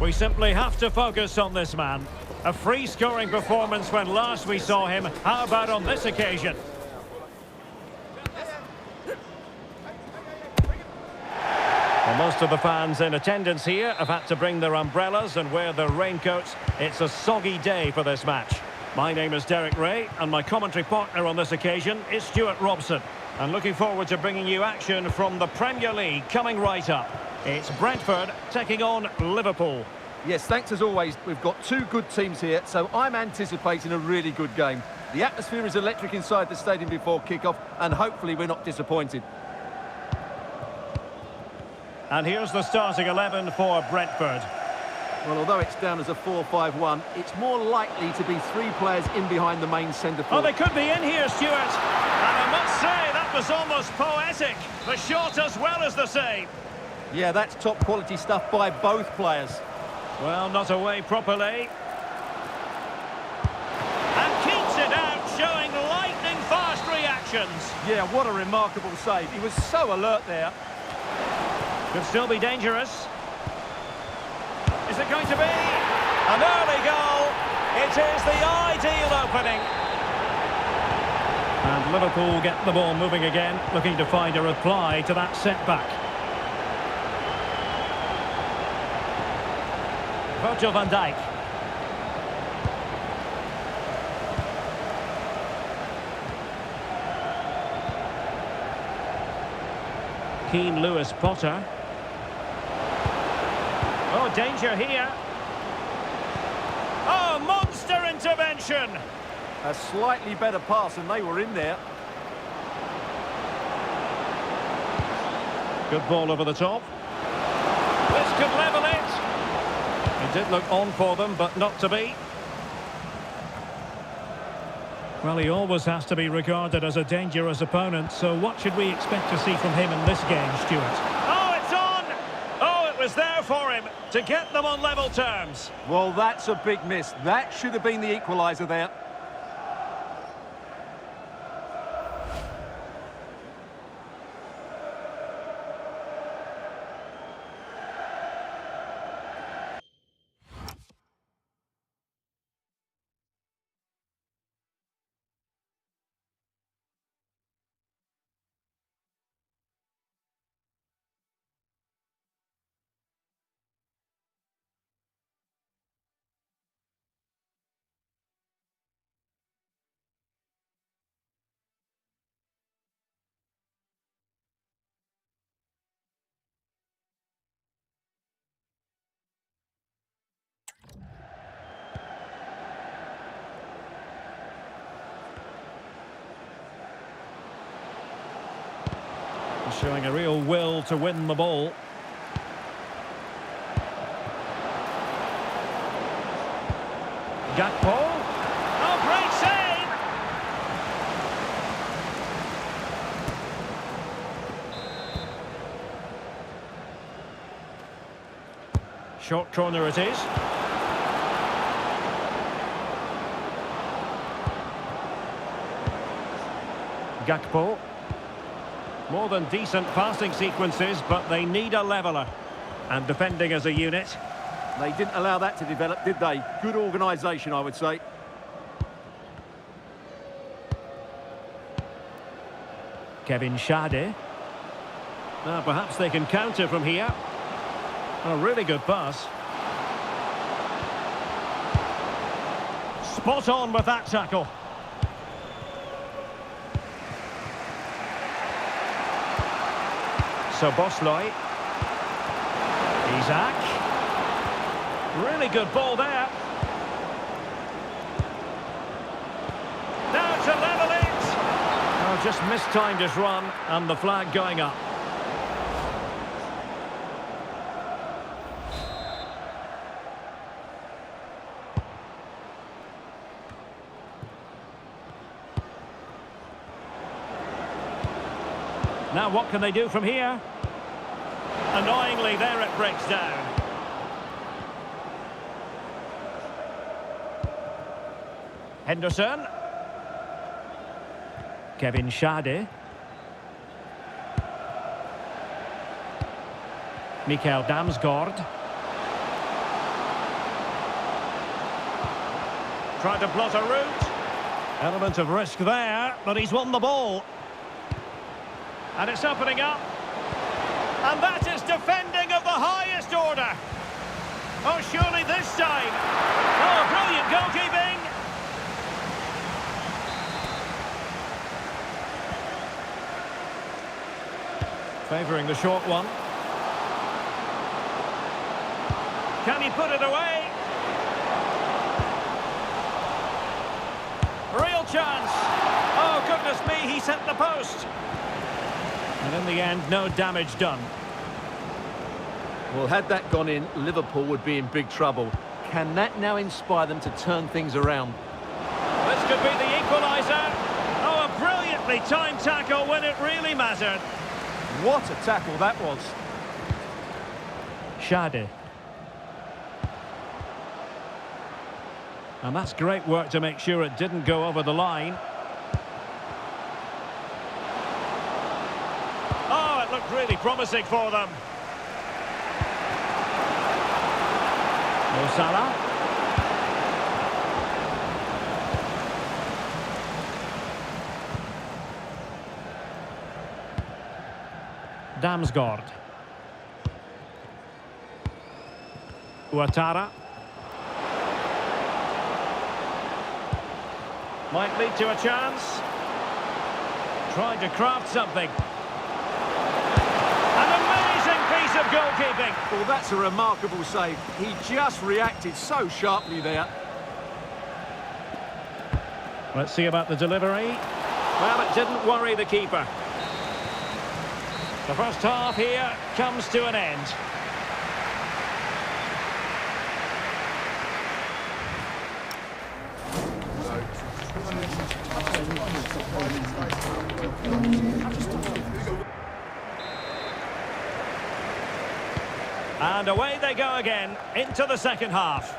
S1: We simply have to focus on this man. A free-scoring performance when last we saw him. How about on this occasion? Well, most of the fans in attendance here have had to bring their umbrellas and wear their raincoats. It's a soggy day for this match. My name is Derek Ray, and my commentary partner on this occasion is Stuart Robson. And looking forward to bringing you action from the Premier League coming right up. It's Brentford taking on Liverpool.
S2: Yes, thanks as always. We've got two good teams here, so I'm anticipating a really good game. The atmosphere is electric inside the stadium before kick-off, and hopefully we're not disappointed.
S1: And here's the starting 11 for Brentford.
S2: Well, although it's down as a 4-5-1, it's more likely to be 3 players in behind the main centre
S1: Oh,
S2: forward.
S1: they could be in here, Stuart. And I must say, that was almost poetic. The shot as well as the save.
S2: Yeah, that's top quality stuff by both players.
S1: Well, not away properly. And keeps it out, showing lightning-fast reactions.
S2: Yeah, what a remarkable save. He was so alert there.
S1: Could still be dangerous. Is it going to be? An early goal. It is the ideal opening. And Liverpool get the ball moving again, looking to find a reply to that setback. Virgil van Dijk. Keane Lewis Potter. Oh, danger here. Oh, monster intervention.
S2: A slightly better pass and they were in there.
S1: Good ball over the top. This could level it. It did look on for them, but not to be. Well, he always has to be regarded as a dangerous opponent, so what should we expect to see from him in this game, Stuart? Oh, it's on! Oh, it was there for him to get them on level terms.
S2: Well, that's a big miss. That should have been the equaliser there.
S1: Showing a real will to win the ball. Gakpo. Oh, great save! Short corner it is. Gakpo. More than decent passing sequences, but they need a leveller. And defending as a unit.
S2: They didn't allow that to develop, did they? Good organisation, I would say.
S1: Kevin Schade. Now perhaps they can counter from here. A really good pass. Spot on with that tackle. So Bosley. Isaac. Really good ball there. Now to level it. Oh, just mistimed his run and the flag going up. Now what can they do from here? Annoyingly, there it breaks down. Henderson. Kevin Schade. Mikael Damsgaard. Trying to plot a route. Element of risk there, but he's won the ball. And it's opening up. And that is defending of the highest order. Oh, surely this time. Oh, brilliant goalkeeping. Favouring the short one. Can he put it away? Real chance. Oh, goodness me, he set the post. And in the end, no damage done.
S2: Well, had that gone in, Liverpool would be in big trouble. Can that now inspire them to turn things around?
S1: This could be the equaliser. Oh, a brilliantly timed tackle when it really mattered.
S2: What a tackle that was.
S1: Shade. And that's great work to make sure it didn't go over the line. Oh, it looked really promising for them. Mo Salah. Damsgaard. Ouattara. Might lead to a chance. Trying to craft something. An amazing piece of goalkeeping.
S2: Well, that's a remarkable save. He just reacted so sharply there.
S1: Let's see about the delivery. Well, it didn't worry the keeper. The first half here comes to an end. And away they go again into the second half.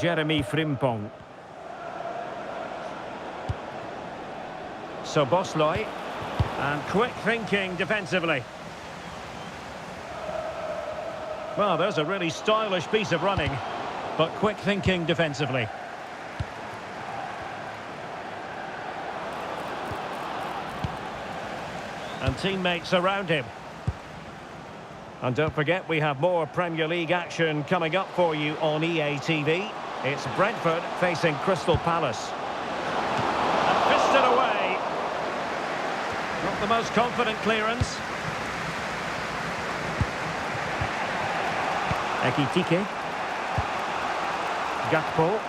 S1: Jeremy Frimpong. So Bosloy. And quick thinking defensively. Well, there's a really stylish piece of running, but quick thinking defensively. And teammates around him. And don't forget, we have more Premier League action coming up for you on EA TV. It's Brentford facing Crystal Palace. And fisted away. Not the most confident clearance. Ekitike. Gakpo.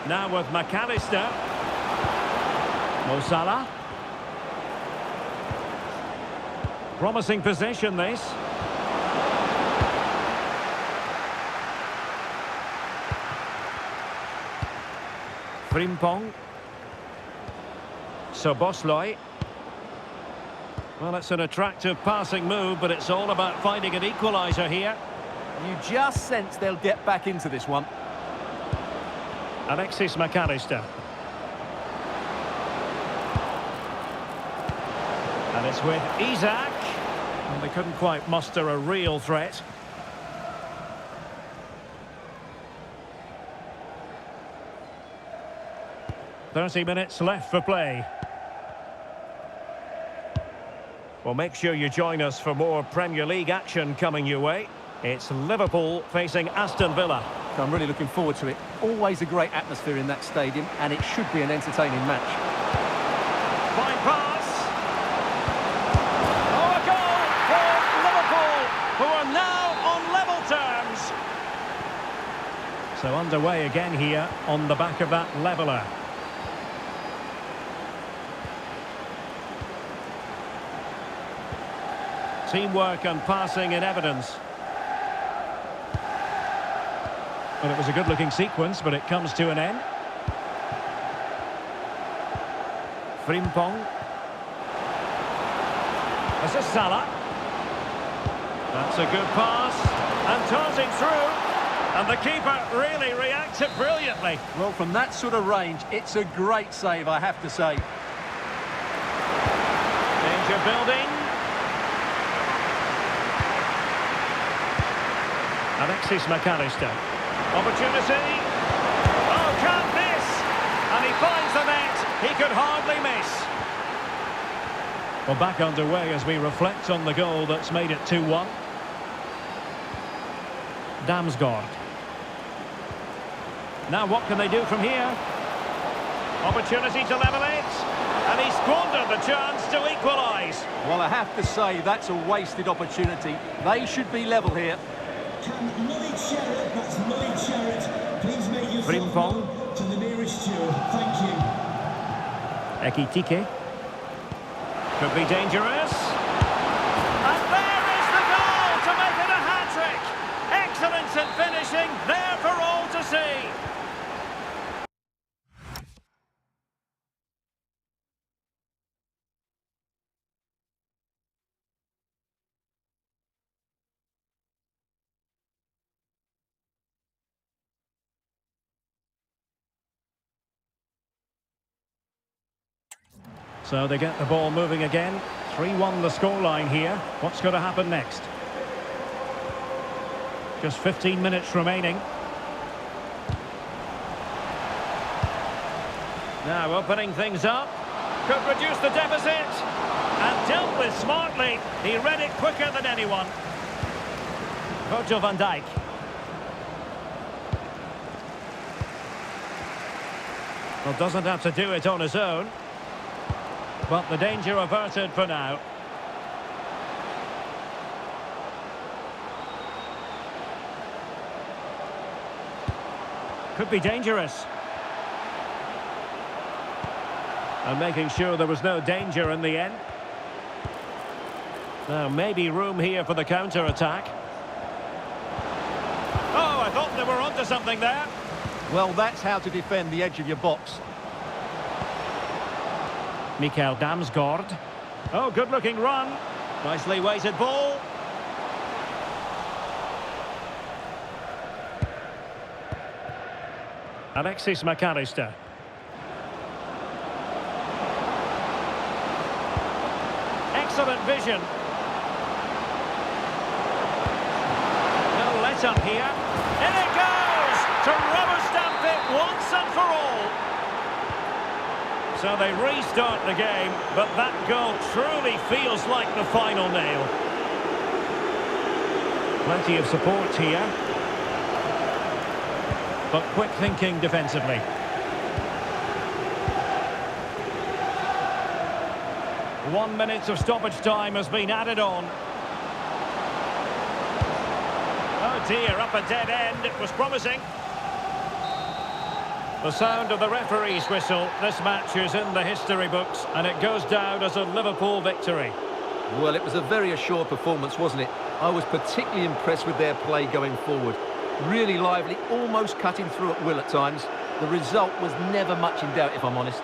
S1: Now with McAllister. Mo Salah. Promising possession, this. Frimpong. So Bosloy. Well, it's an attractive passing move, but it's all about finding an equaliser here.
S2: You just sense they'll get back into this one.
S1: Alexis McAllister. And it's with Isak. And they couldn't quite muster a real threat. "30 minutes left for play." Well, make sure you join us for more Premier League action coming your way. It's Liverpool facing Aston Villa.
S2: I'm really looking forward to it. Always a great atmosphere in that stadium, and it should be an entertaining match.
S1: Fine pass. Oh, a goal for Liverpool, who are now on level terms. So underway again here on the back of that leveller. Teamwork and passing in evidence. Well, it was a good-looking sequence, but it comes to an end. Frimpong. This is Salah. That's a good pass. And tossing through. And the keeper really reacted brilliantly.
S2: Well, from that sort of range, it's a great save, I have to say.
S1: Danger building. Alexis McAllister. Opportunity. Oh, can't miss. And he finds the net. He could hardly miss. Well, back underway as we reflect on the goal that's made it 2-1. Damsgaard. Now what can they do from here? Opportunity to level it. And he squandered the chance to equalise.
S2: Well, I have to say, that's a wasted opportunity. They should be level here.
S4: Please make your
S1: Frimpong.
S4: to the nearest steward. Thank you.
S1: Ekitike. Could be dangerous. And there is the goal to make it a hat-trick. Excellence in finishing, there for all to see. So they get the ball moving again. 3-1 the scoreline here. What's going to happen next? Just 15 minutes remaining. Now opening things up. Could reduce the deficit. And dealt with smartly. He read it quicker than anyone. Virgil van Dijk. Well, doesn't have to do it on his own. But the danger averted for now. Could be dangerous. And making sure there was no danger in the end. Now, maybe room here for the counter-attack. Oh, I thought they were onto something there.
S2: Well, that's how to defend the edge of your box.
S1: Mikael Damsgaard. Oh, good-looking run. Nicely weighted ball. Alexis McAllister. Excellent vision. No let-up here. In it goes! To rubber stamp it once and for all. So they restart the game, but that goal truly feels like the final nail. Plenty of support here. But quick thinking defensively. One minute of stoppage time has been added on. Oh dear, up a dead end. It was promising. The sound of the referee's whistle. This match is in the history books, and it goes down as a Liverpool victory.
S2: Well, it was a very assured performance, wasn't it? I was particularly impressed with their play going forward. Really lively, almost cutting through at will at times. The result was never much in doubt, if I'm honest.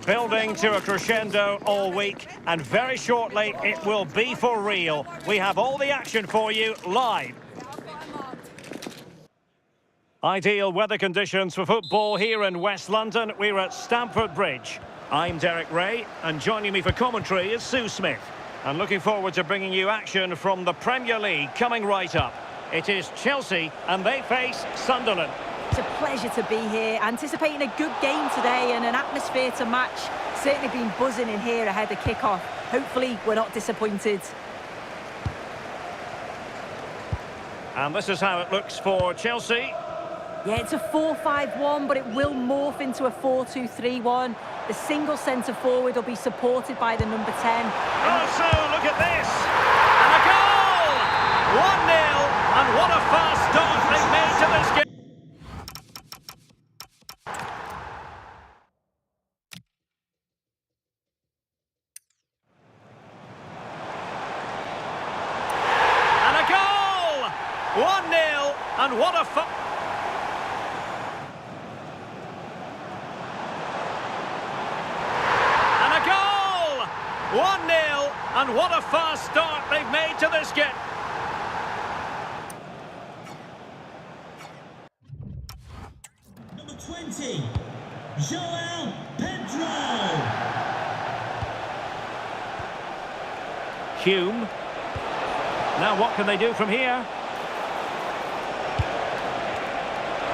S1: Building to a crescendo all week, and very shortly it will be for real. We have all the action for you live. Ideal weather conditions for football here in West London. We're at Stamford Bridge. I'm Derek Ray, and joining me for commentary is Sue Smith. And looking forward to bringing you action from the Premier League coming right up. It is Chelsea, and they face Sunderland.
S3: It's a pleasure to be here, anticipating a good game today and an atmosphere to match. Certainly been buzzing in here ahead of kick-off. Hopefully we're not disappointed.
S1: And this is how it looks for Chelsea.
S3: Yeah, it's a 4-5-1, but it will morph into a 4-2-3-1. The single centre-forward will be supported by the number 10.
S1: Also, look at this! And a goal! 1-0, and what a fast start they've made to this game. And a goal! 1-0, and what a And a goal! 1-0, and what a fast start they've made to this game.
S4: Number 20, João Pedro.
S1: Hume. Now what can they do from here?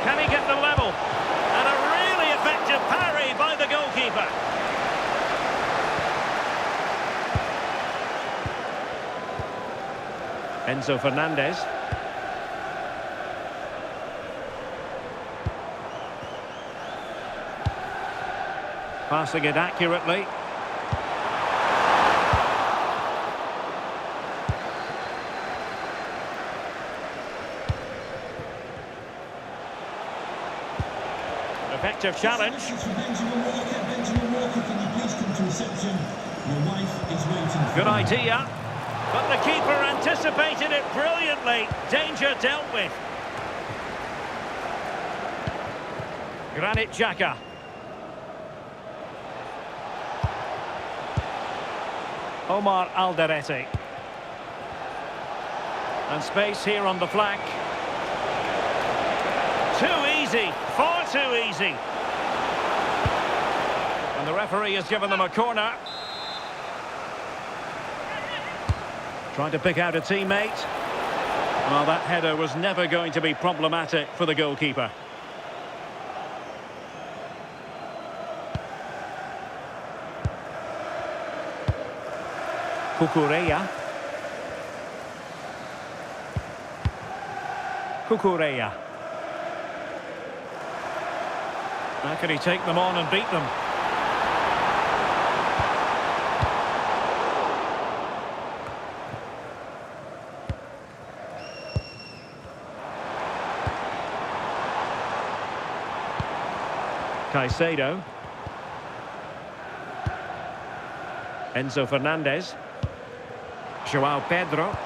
S1: Can he get the level? And a really effective parry by the goalkeeper. Enzo Fernandez. Passing it accurately. Effective challenge.
S4: Benjamin Walker, can you please come to reception? Your wife is waiting for
S1: Good
S4: you.
S1: idea. But the keeper anticipated it brilliantly. Danger dealt with. Granit Xhaka. Omar Alderete. And space here on the flank. Too easy, far too easy. And the referee has given them a corner. Trying to pick out a teammate. Well, that header was never going to be problematic for the goalkeeper. Cucurella. Cucurella. How can he take them on and beat them? Caicedo. Enzo Fernandez. João Pedro.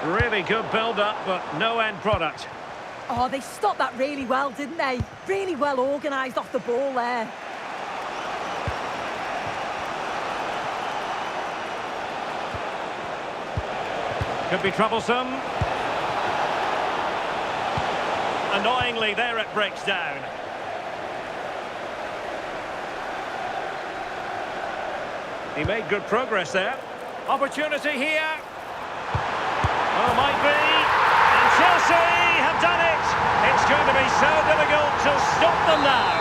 S1: Really good build-up, but no end product.
S3: Oh, they stopped that really well, didn't they? Really well organised off the ball there.
S1: Could be troublesome. Annoyingly, there it breaks down. He made good progress there. Opportunity here. Oh, might be. And Chelsea have done it. It's going to be so difficult to stop them now.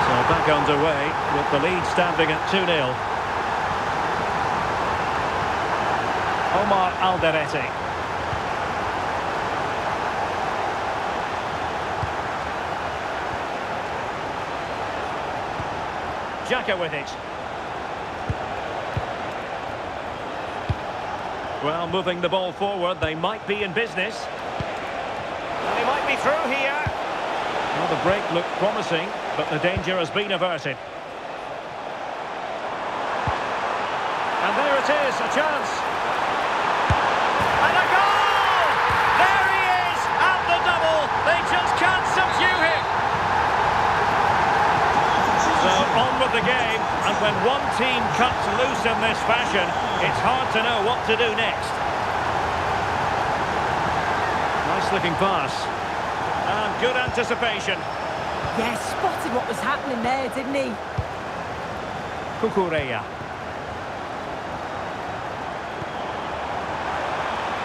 S1: So back underway with the lead standing at 2-0. Omar Alderete. Xhaka with it. Well, moving the ball forward, they might be in business. And he might be through here. Well, the break looked promising, but the danger has been averted. And there it is, a chance. And a goal! There he is, at the double. They just can't subdue him. So on with the game, and when one team cuts loose in this fashion, it's hard to know what to do next. Nice slipping pass. And good anticipation.
S3: Yeah, spotted what was happening there, didn't he?
S1: Cucurella.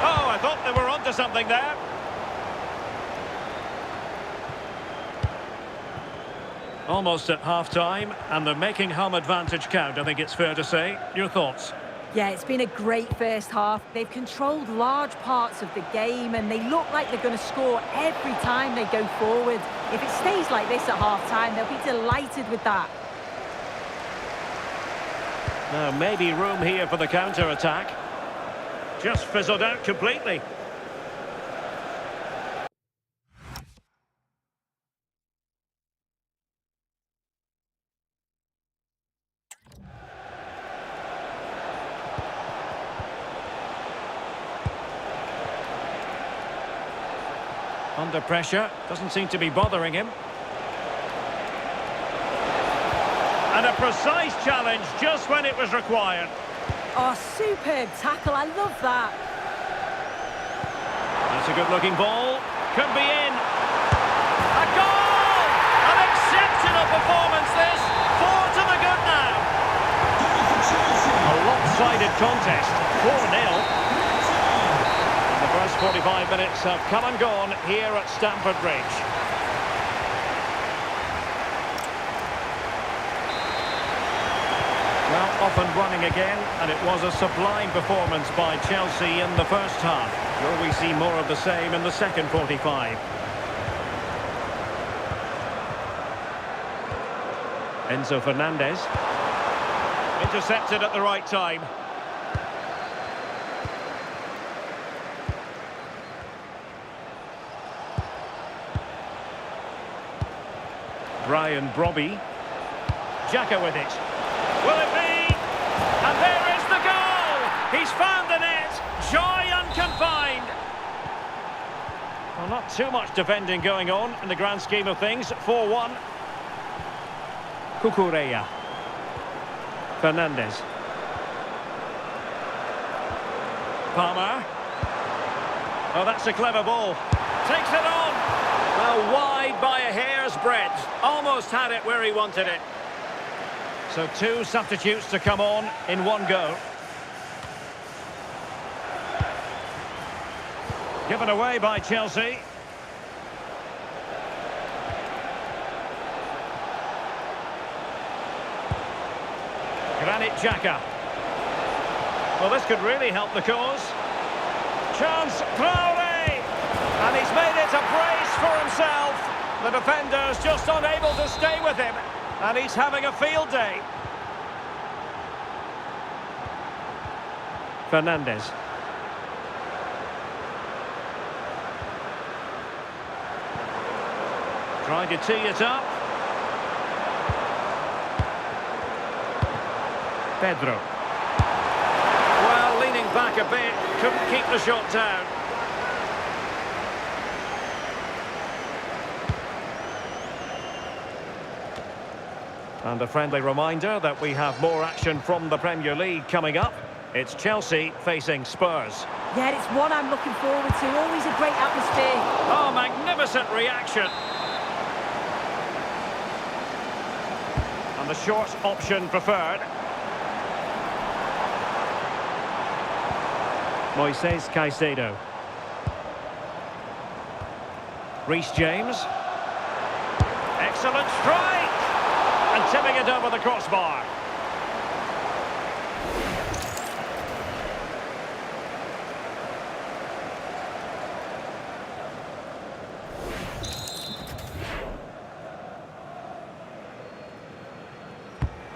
S1: Oh, I thought they were onto something there. Almost at half-time, and they're making home advantage count, I think it's fair to say. Your thoughts?
S3: Yeah, it's been a great first half. They've controlled large parts of the game, and they look like they're going to score every time they go forward. If it stays like this at half-time, they'll be delighted with that.
S1: Now, maybe room here for the counter-attack. Just fizzled out completely. Under pressure, doesn't seem to be bothering him. And a precise challenge just when it was required.
S3: Oh, superb tackle, I love that.
S1: That's a good-looking ball. Could be in. A goal! An exceptional performance, this. 4 to the good now. A lopsided contest. 4-0. The first 45 minutes have come and gone here at Stamford Bridge. Well, off and running again, and it was a sublime performance by Chelsea in the first half. Will we see more of the same in the second 45? Enzo Fernandez. Intercepted at the right time. Brian Brobby. Xhaka with it. Will it be? And there is the goal! He's found the net! Joy unconfined! Well, not too much defending going on in the grand scheme of things. 4-1. Cucurella. Fernandez. Palmer. Oh, that's a clever ball. Takes it on! Well, wide by a hair's breadth. Almost had it where he wanted it. So 2 substitutes to come on in one go. Given away by Chelsea. Granit Xhaka. Well, this could really help the cause. Chance, Traore! And he's made it a brace for himself. The defender's just unable to stay with him. And he's having a field day. Fernandez. Trying to tee it up. Pedro. Well, leaning back a bit, couldn't keep the shot down. And a friendly reminder that we have more action from the Premier League coming up. It's Chelsea facing Spurs.
S3: Yeah, it's one I'm looking forward to. Always a great atmosphere.
S1: Oh, magnificent reaction. And the short option preferred. Moises Caicedo. Reece James. Excellent strike! And tipping it over the crossbar.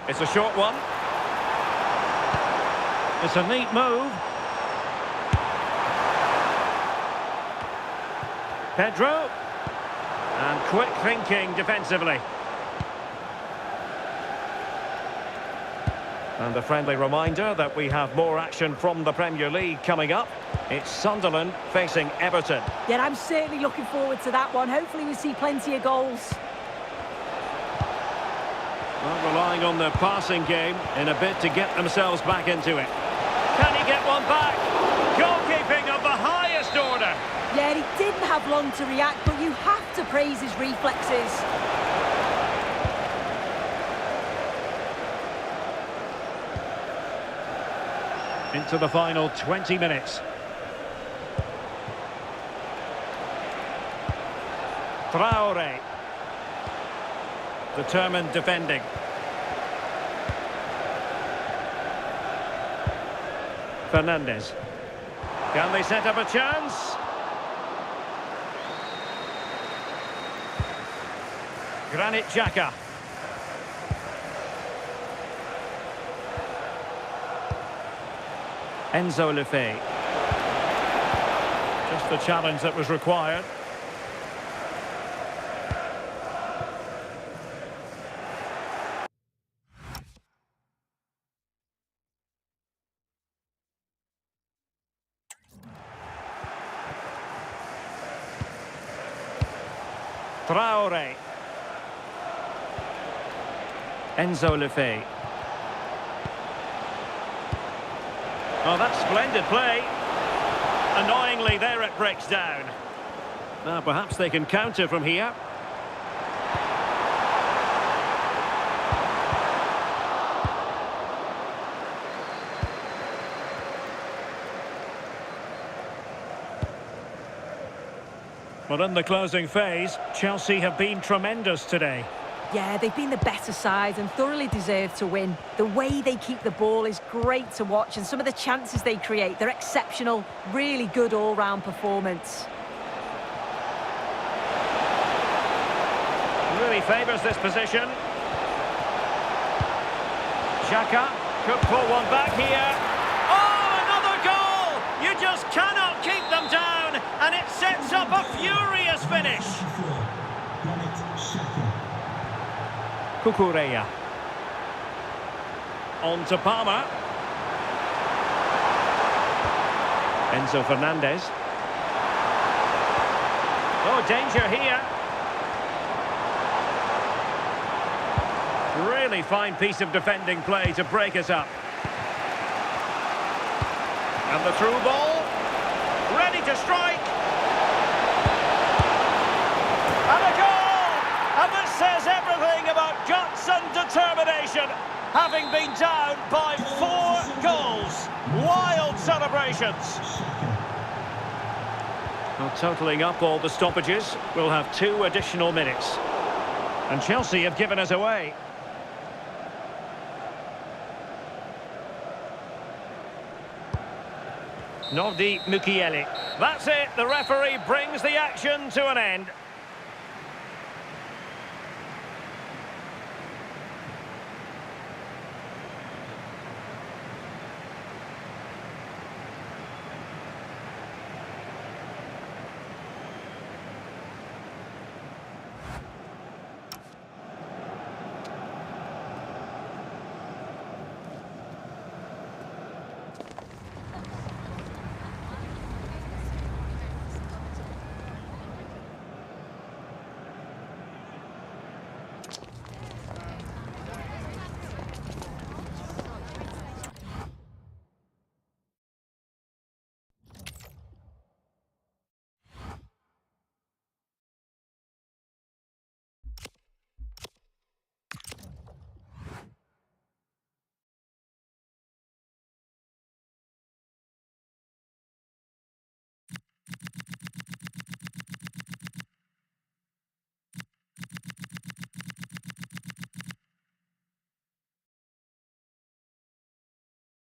S1: It's a short one. It's a neat move. Pedro. And quick thinking defensively. And a friendly reminder that we have more action from the Premier League coming up. It's Sunderland facing Everton.
S3: Yeah, I'm certainly looking forward to that one. Hopefully we see plenty of goals.
S1: Well, relying on the passing game in a bit to get themselves back into it. Can he get one back? Goalkeeping of the highest order.
S3: Yeah, he didn't have long to react, but you have to praise his reflexes.
S1: Into the final 20 minutes. Traore. Determined defending. Fernandes. Can they set up a chance? Granit Xhaka. Enzo Lefebvre. Just the challenge that was required. Traore. Enzo Lefebvre. Oh, that's splendid play. Annoyingly, there it breaks down. Now, perhaps they can counter from here. Well, in the closing phase, Chelsea have been tremendous today.
S3: Yeah, they've been the better side and thoroughly deserve to win. The way they keep the ball is great to watch, and some of the chances they create, they're exceptional. Really good all-round performance.
S1: Really favours this position. Xhaka could pull one back here. Oh, another goal! You just cannot keep them down, and it sets up a furious finish. Cucurella. On to Palmer. Enzo Fernandez. Oh, danger here. Really fine piece of defending play to break us up. And the through ball. Ready to strike. And a goal! And this says everything about guts and determination. Having been down by 4 goals. Wild celebrations. Well, totalling up all the stoppages, we'll have 2 additional minutes. And Chelsea have given us away. Nordi Mukiele. That's it, the referee brings the action to an end.